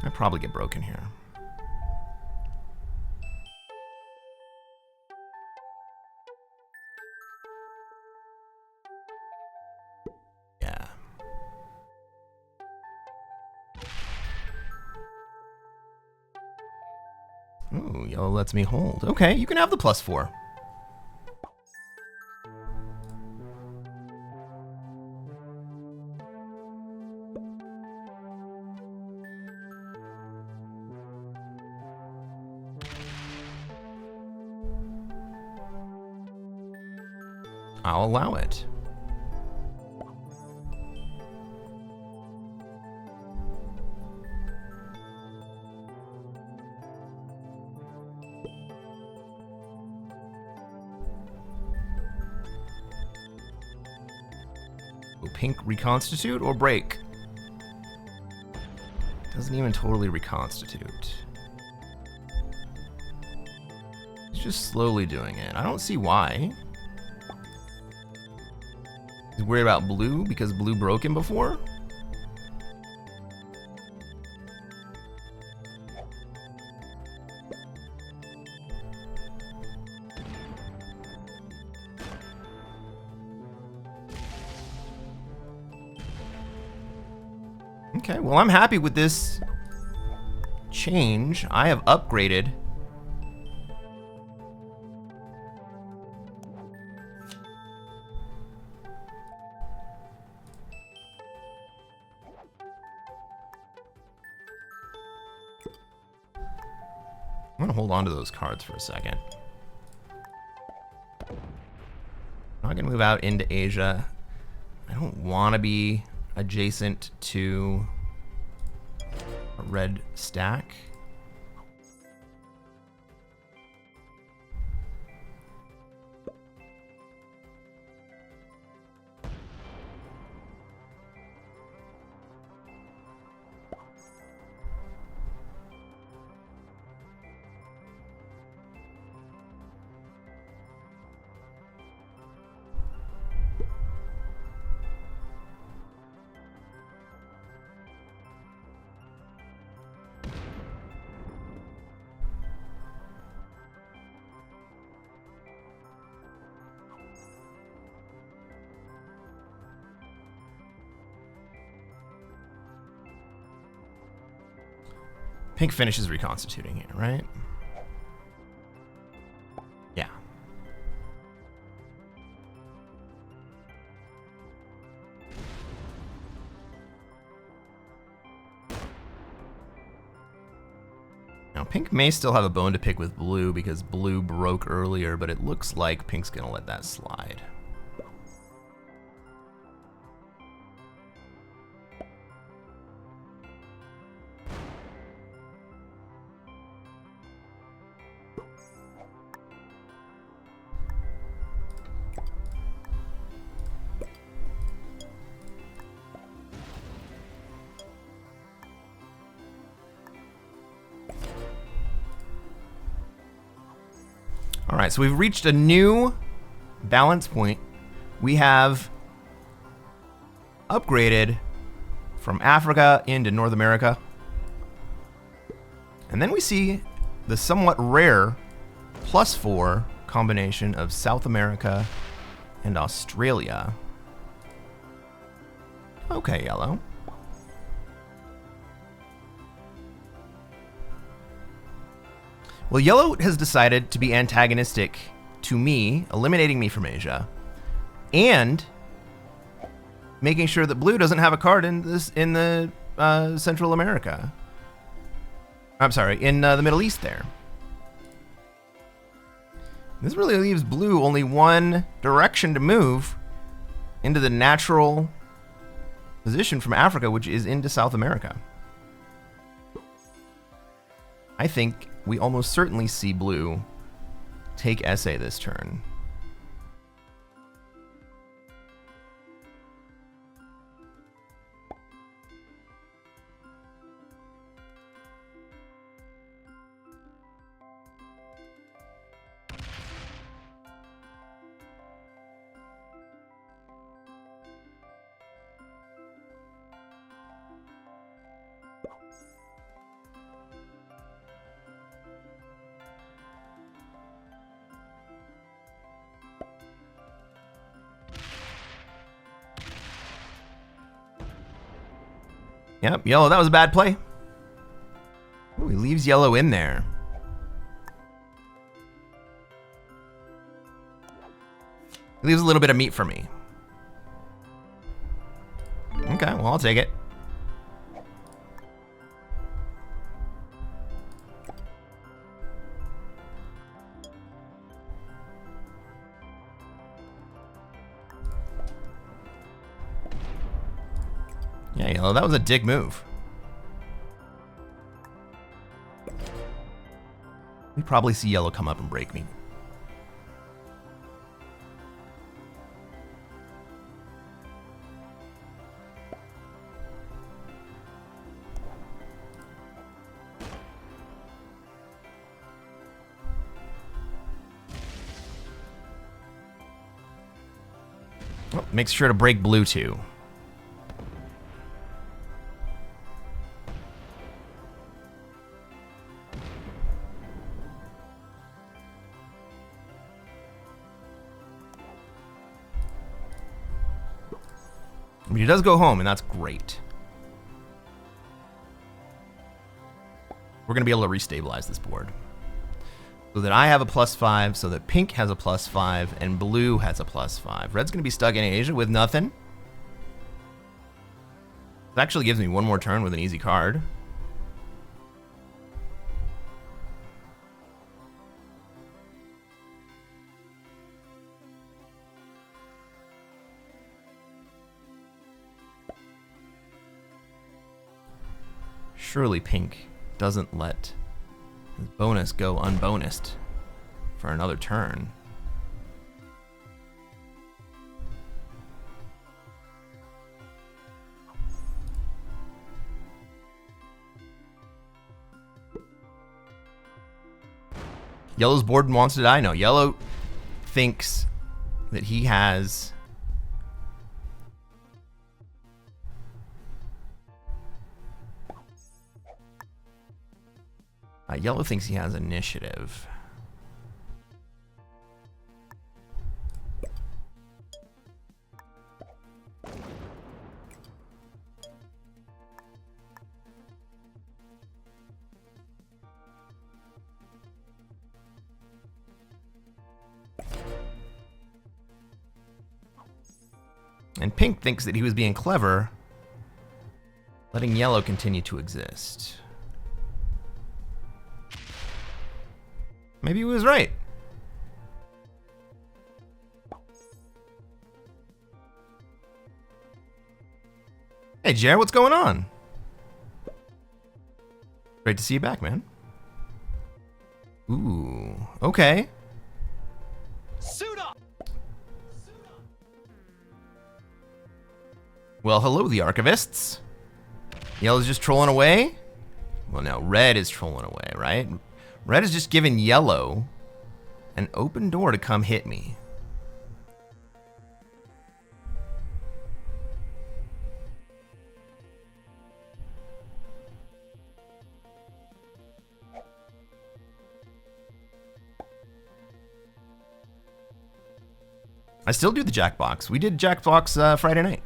I'd probably get broken here. Yeah. Ooh. Ooh, yellow lets me hold. Okay, you can have the +4. I'll allow it. Will pink reconstitute or break? Doesn't even totally reconstitute. He's just slowly doing it. I don't see why. He's worried about blue because blue broke him before? Okay, well, I'm happy with this change. I have upgraded. I'm gonna hold on to those cards for a second. I'm not gonna move out into Asia. I don't want to be adjacent to a red stack. Pink finishes reconstituting here, right? Yeah. Now, pink may still have a bone to pick with blue because blue broke earlier, but it looks like pink's gonna let that slide. All right, so we've reached a new balance point. We have upgraded from Africa into North America. And then we see the somewhat rare +4 combination of South America and Australia. Okay, yellow. Well, yellow has decided to be antagonistic to me, eliminating me from Asia, and making sure that blue doesn't have a card in the Central America. I'm sorry, in the Middle East there. This really leaves blue only one direction to move into the natural position from Africa, which is into South America. I think we almost certainly see blue take SA this turn. Yep, yellow, that was a bad play. Ooh, he leaves yellow in there. It leaves a little bit of meat for me. Okay, well, I'll take it. Yeah, yellow, that was a dick move. We probably see yellow come up and break me. Oh, make sure to break blue too. But he does go home, and that's great. We're going to be able to restabilize this board. So that I have a +5, so that pink has a +5, and blue has a +5. Red's going to be stuck in Asia with nothing. It actually gives me one more turn with an easy card. Surely pink doesn't let his bonus go unbonused for another turn. Yellow's bored and wants to die? No, yellow thinks that he has yellow thinks he has initiative. And pink thinks that he was being clever, letting yellow continue to exist. Maybe he was right. Hey, Jared, what's going on? Great to see you back, man. Ooh, okay. Suit up. Well, hello, the archivists. Yellow's just trolling away. Well, now red is trolling away, right? Red has just given yellow an open door to come hit me. I still do the Jackbox. We did Jackbox Friday night.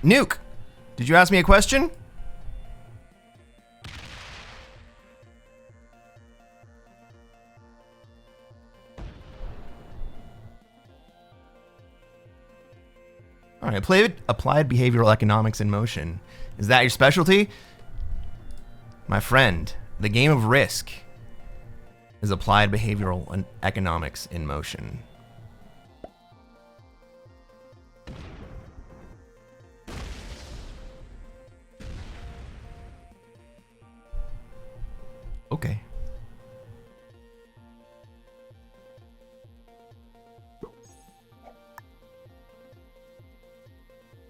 Nuke, did you ask me a question? All right, applied behavioral economics in motion. Is that your specialty? My friend, the game of Risk is applied behavioral and economics in motion. Okay.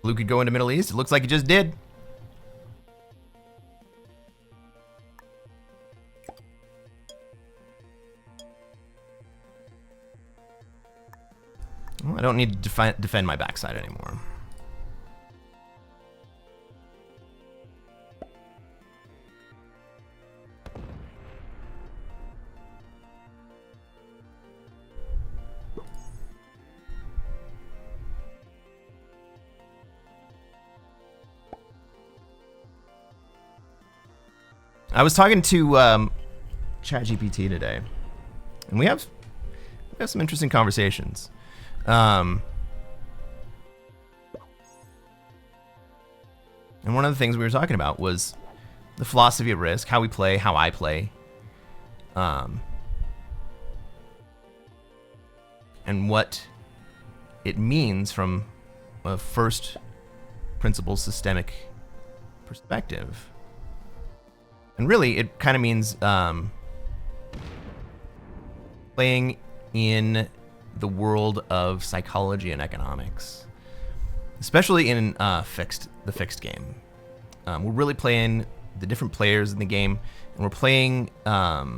Blue could go into Middle East. It looks like he just did. Well, I don't need to defend my backside anymore. I was talking to ChatGPT today, and we have have some interesting conversations. And one of the things we were talking about was the philosophy of risk, how we play, how I play, and what it means from a first principle systemic perspective. And really, it kind of means playing in the world of psychology and economics, especially in the fixed game. We're really playing the different players in the game, and we're playing how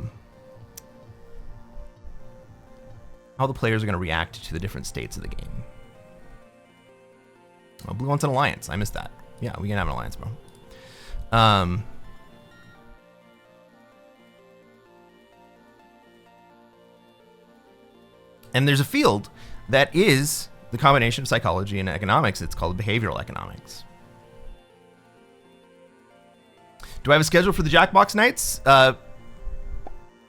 the players are going to react to the different states of the game. Oh, blue wants an alliance. I missed that. Yeah, we can have an alliance, bro. And there's a field that is the combination of psychology and economics. It's called behavioral economics. Do I have a schedule for the Jackbox nights?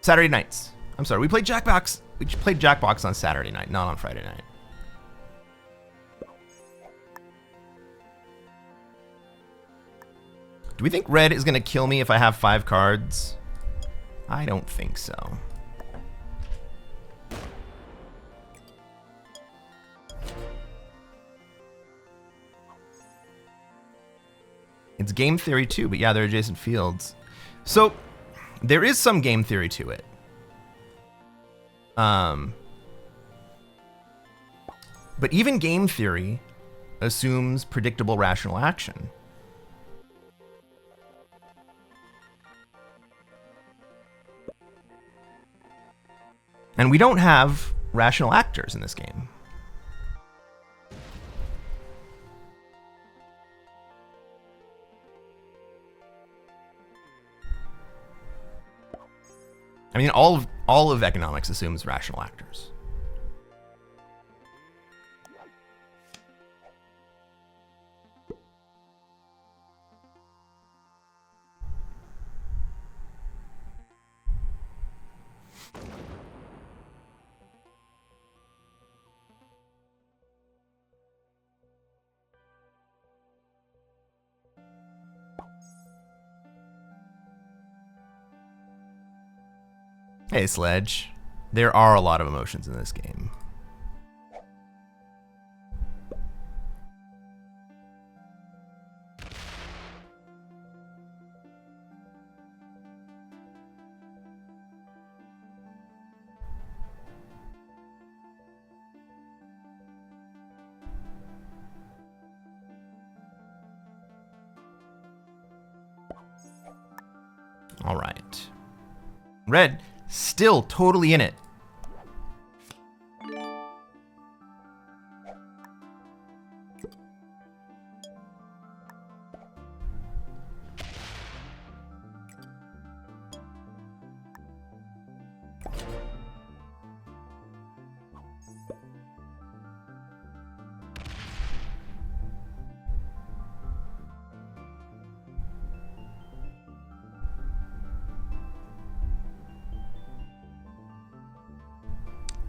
Saturday nights. I'm sorry, we played Jackbox. We played Jackbox on Saturday night, not on Friday night. Do we think red is going to kill me if I have 5 cards? I don't think so. It's game theory too, but yeah, they're adjacent fields. So there is some game theory to it. But even game theory assumes predictable rational action. And we don't have rational actors in this game. I mean, all of economics assumes rational actors. Hey, Sledge. There are a lot of emotions in this game. All right. Red, still totally in it.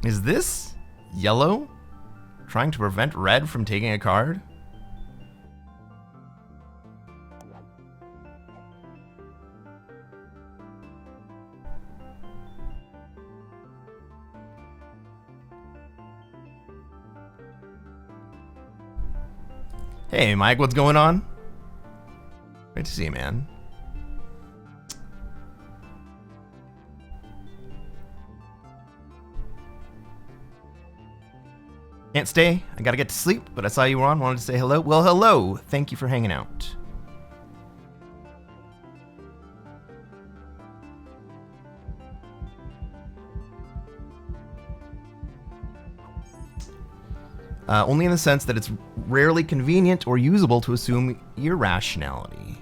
Is this yellow trying to prevent red from taking a card? Hey, Mike, what's going on? Great to see you, man. Can't stay. I gotta get to sleep, but I saw you were on. Wanted to say hello. Well, hello. Thank you for hanging out. Only in the sense that it's rarely convenient or usable to assume irrationality.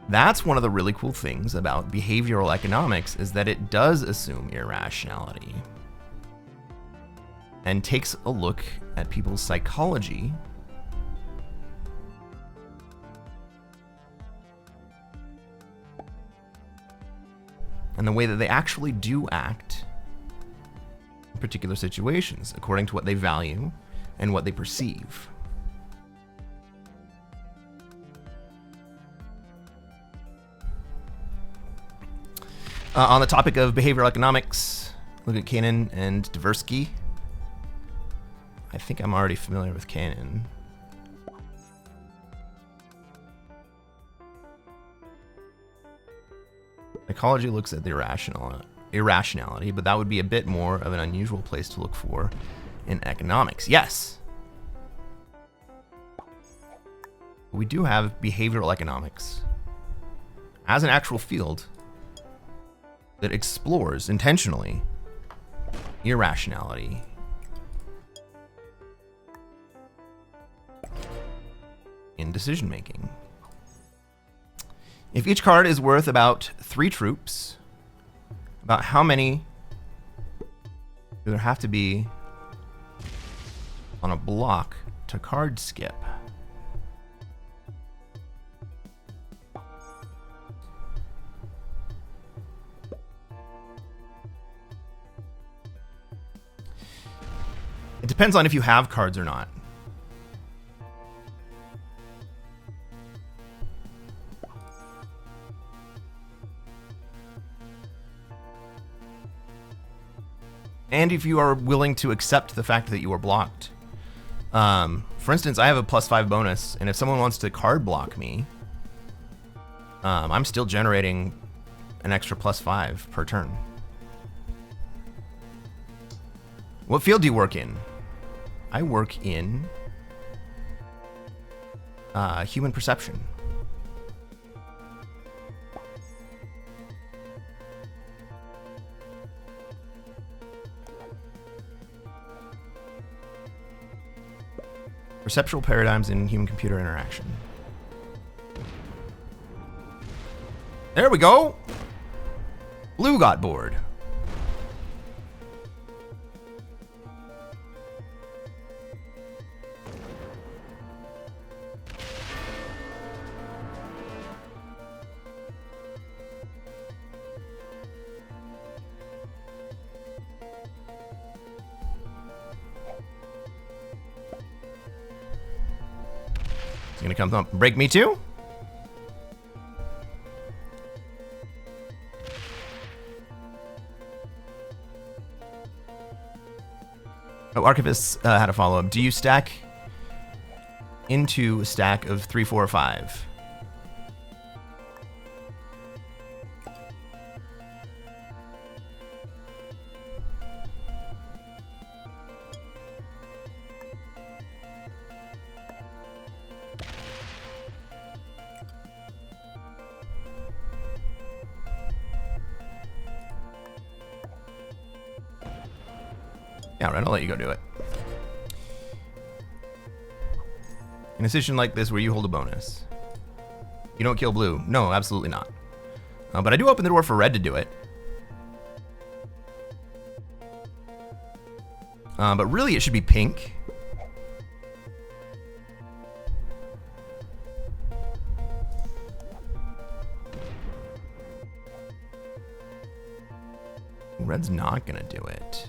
That's one of the really cool things about behavioral economics, is that it does assume irrationality and takes a look at people's psychology and the way that they actually do act, particular situations, according to what they value and what they perceive. On the topic of behavioral economics, look at Kanan and Tversky. I think I'm already familiar with Kanan. Psychology looks at the irrationality, but that would be a bit more of an unusual place to look for in economics. Yes. We do have behavioral economics as an actual field that explores intentionally irrationality. In decision making. If each card is worth about 3 troops, about how many do there have to be on a block to card skip? It depends on if you have cards or not. And if you are willing to accept the fact that you are blocked. For instance, I have a +5 bonus, and if someone wants to card block me, I'm still generating an extra +5 per turn. What field do you work in? I work in human perception. Perceptual paradigms in human-computer interaction. There we go. Blue got bored. Gonna come up and break me too? Oh, Archivist had a follow-up. Do you stack into a stack of 3, 4, or 5? Yeah, right, I'll let you go do it. In a situation like this where you hold a bonus, you don't kill blue. No, absolutely not. But I do open the door for red to do it. But really it should be pink. Red's not gonna do it.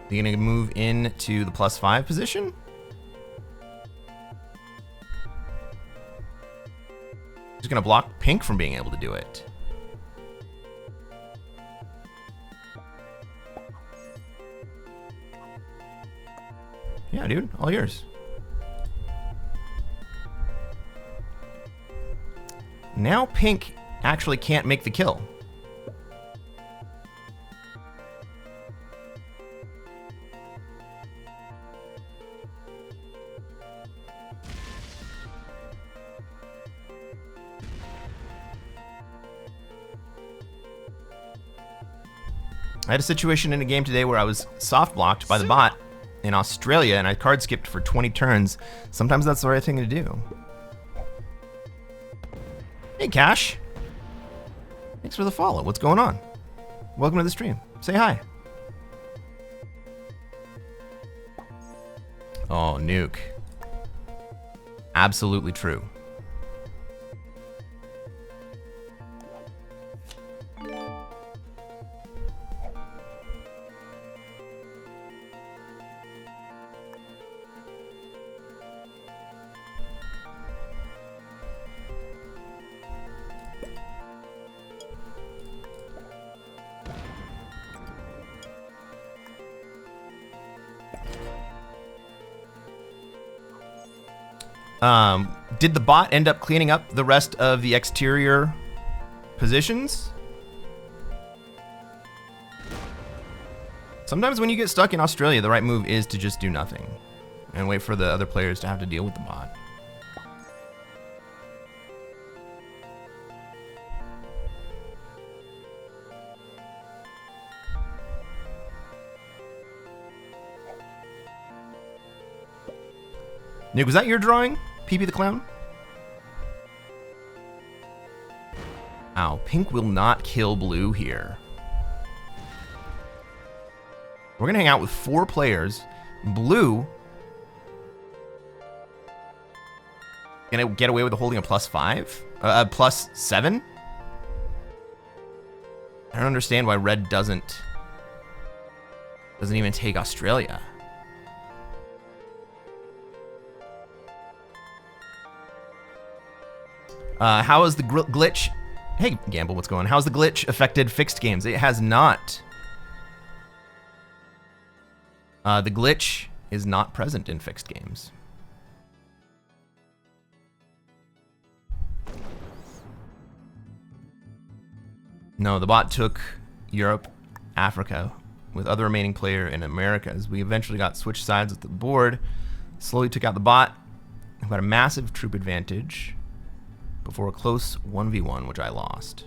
You're gonna move into the +5 position? Just gonna block pink from being able to do it. Yeah, dude, all yours. Now pink actually can't make the kill. I had a situation in a game today where I was soft blocked by the bot in Australia and I card skipped for 20 turns. Sometimes that's the right thing to do. Hey, Cash. Thanks for the follow. What's going on? Welcome to the stream. Say hi. Oh, nuke. Absolutely true. Did the bot end up cleaning up the rest of the exterior positions? Sometimes when you get stuck in Australia, the right move is to just do nothing and wait for the other players to have to deal with the bot. Nick, was that your drawing? PP the Clown? Ow, pink will not kill blue here. We're gonna hang out with 4 players. Blue gonna get away with holding a +5? +7? I don't understand why red doesn't even take Australia. How is the glitch? Hey, Gamble, what's going on? How's the glitch affected fixed games? It has not. The glitch is not present in fixed games. No, the bot took Europe, Africa, with other remaining player in Americas. We eventually got switched sides with the board, slowly took out the bot, got a massive troop advantage before a close 1v1, which I lost.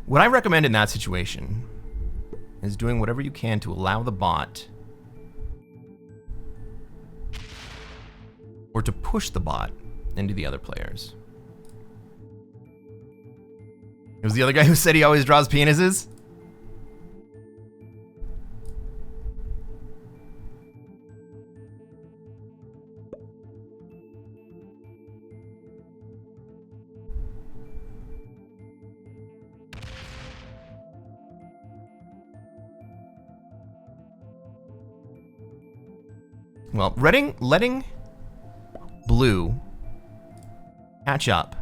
What I recommend in that situation is doing whatever you can to allow the bot, or to push the bot into the other players. It was the other guy who said he always draws penises? Well, letting blue catch up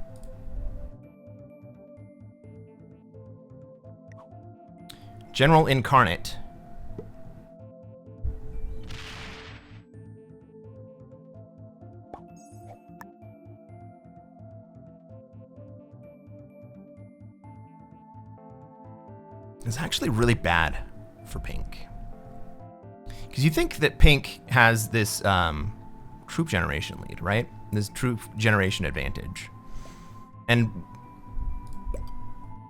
General Incarnate. Is actually really bad for pink. Because you think that pink has this troop generation lead, right? This troop generation advantage. And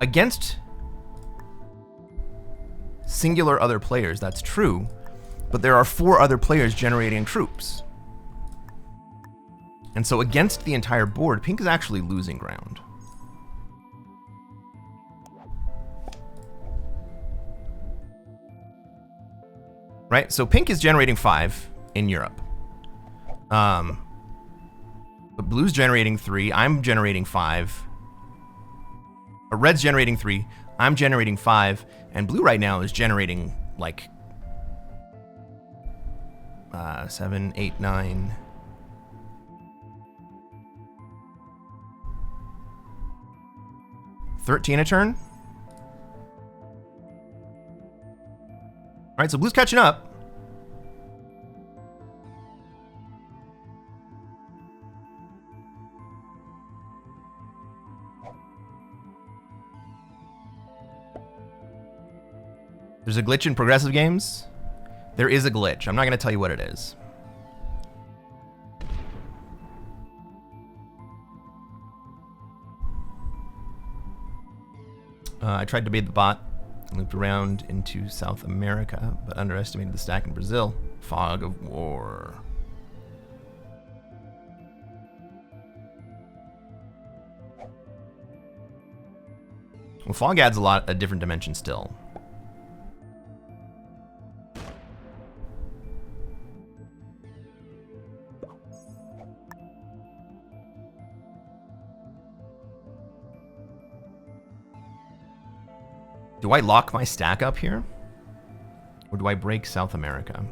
against singular other players, that's true, but there are 4 other players generating troops. And so against the entire board, pink is actually losing ground. Right? So pink is generating 5 in Europe. But blue's generating 3, I'm generating 5. Red's generating 3, I'm generating 5, and blue right now is generating like 7, 8, 9. $13 a turn. All right, so blue's catching up. There's a glitch in progressive games. There is a glitch. I'm not going to tell you what it is. I tried to bait the bot, looped around into South America, but underestimated the stack in Brazil. Fog of war. Well, fog adds a different dimension still. Do I lock my stack up here? Or do I break South America?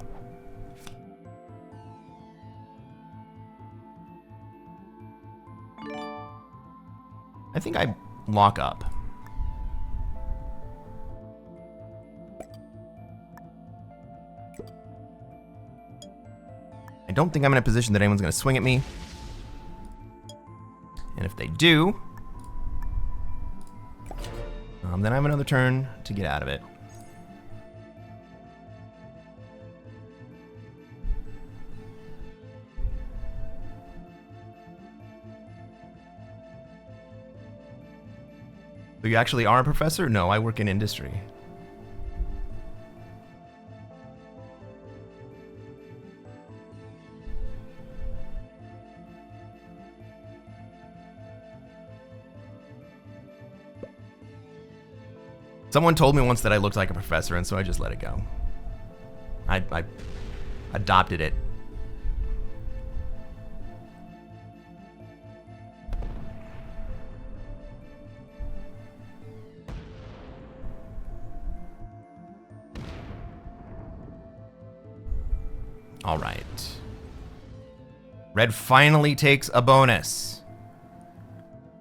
I think I lock up. I don't think I'm in a position that anyone's going to swing at me. And if they do, then I have another turn to get out of it. So you actually are a professor? No, I work in industry. Someone told me once that I looked like a professor, and so I just let it go. I adopted it. All right. Red finally takes a bonus.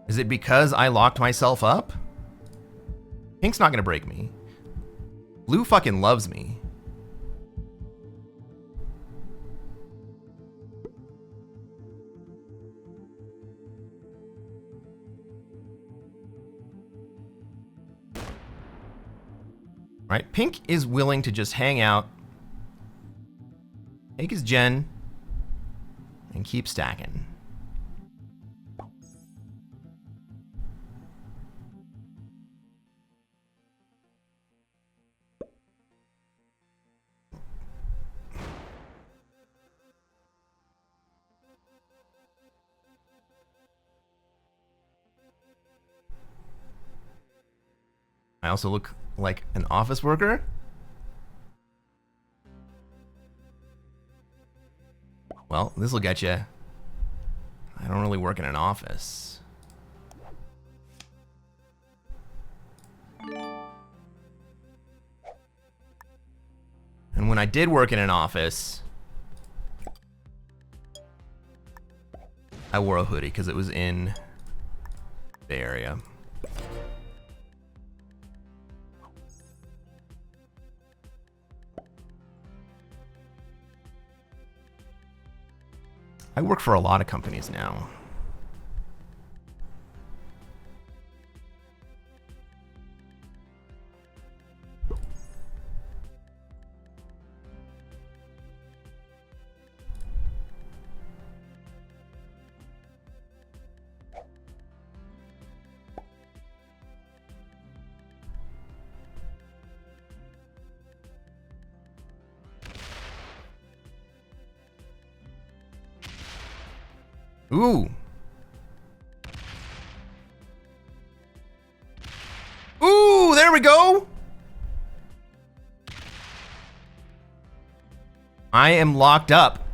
Is it because I locked myself up? Pink's not gonna break me. Blue fucking loves me. Right, Pink is willing to just hang out, take his gen, and keep stacking. I also look like an office worker. Well, this will get you. I don't really work in an office. And when I did work in an office, I wore a hoodie because it was in the area. I work for a lot of companies now. Ooh. Ooh, there we go. I am locked up.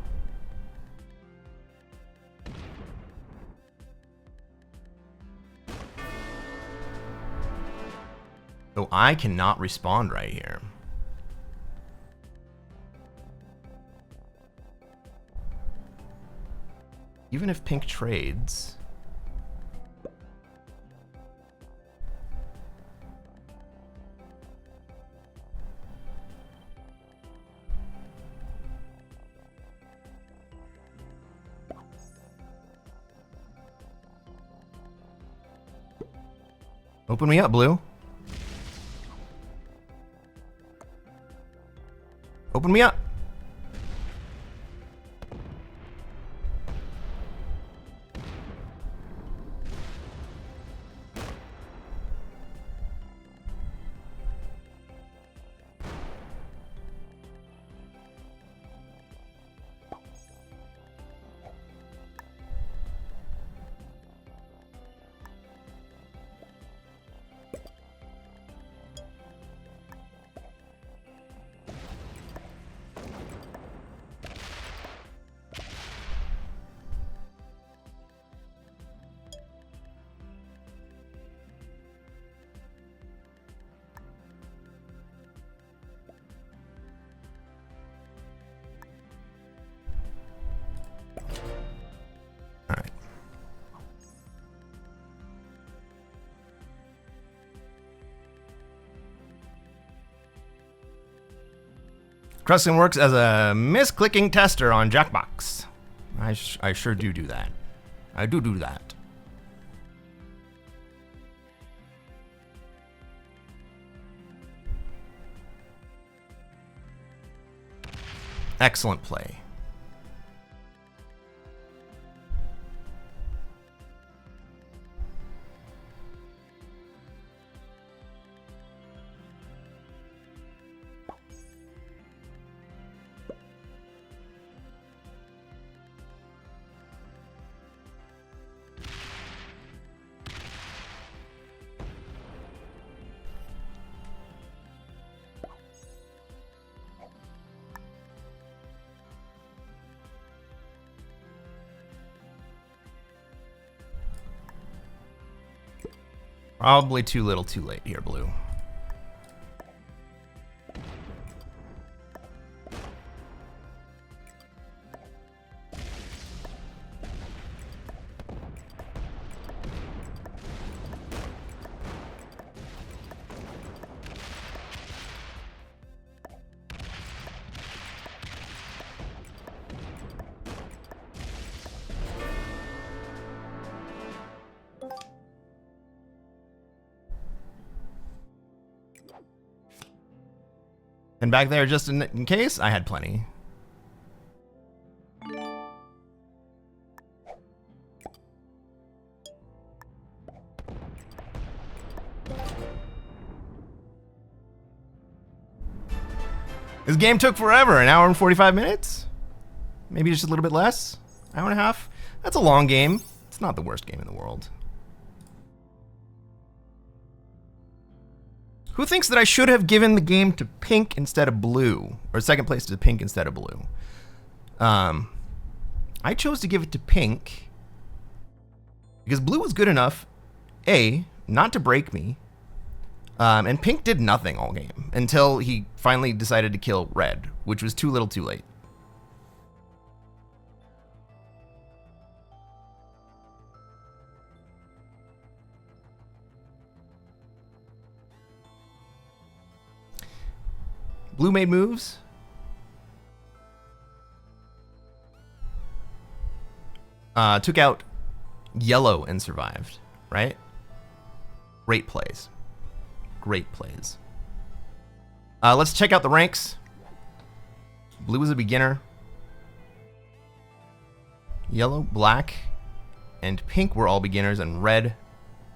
So I cannot respond right here. Even if Pink trades. Open me up, Blue. Open me up. Cresquin works as a misclicking tester on Jackbox. I sure do that. I do that. Excellent play. Probably too little too late here, Blue. And back there, just in case, I had plenty. This game took forever, an hour and 45 minutes? Maybe just a little bit less? Hour and a half? That's a long game. It's not the worst game in the world. Who thinks that I should have given the game to pink instead of blue? Or second place to pink instead of blue? I chose to give it to pink because blue was good enough, A, not to break me, and pink did nothing all game until he finally decided to kill red, which was too little too late. Blue made moves. Took out yellow and survived, right? Great plays. Great plays. Let's check out the ranks. Blue is a beginner. Yellow, black, and pink were all beginners, and red,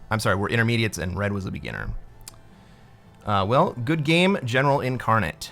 I'm sorry, were intermediates, and red was a beginner. Well, good game, General Incarnate.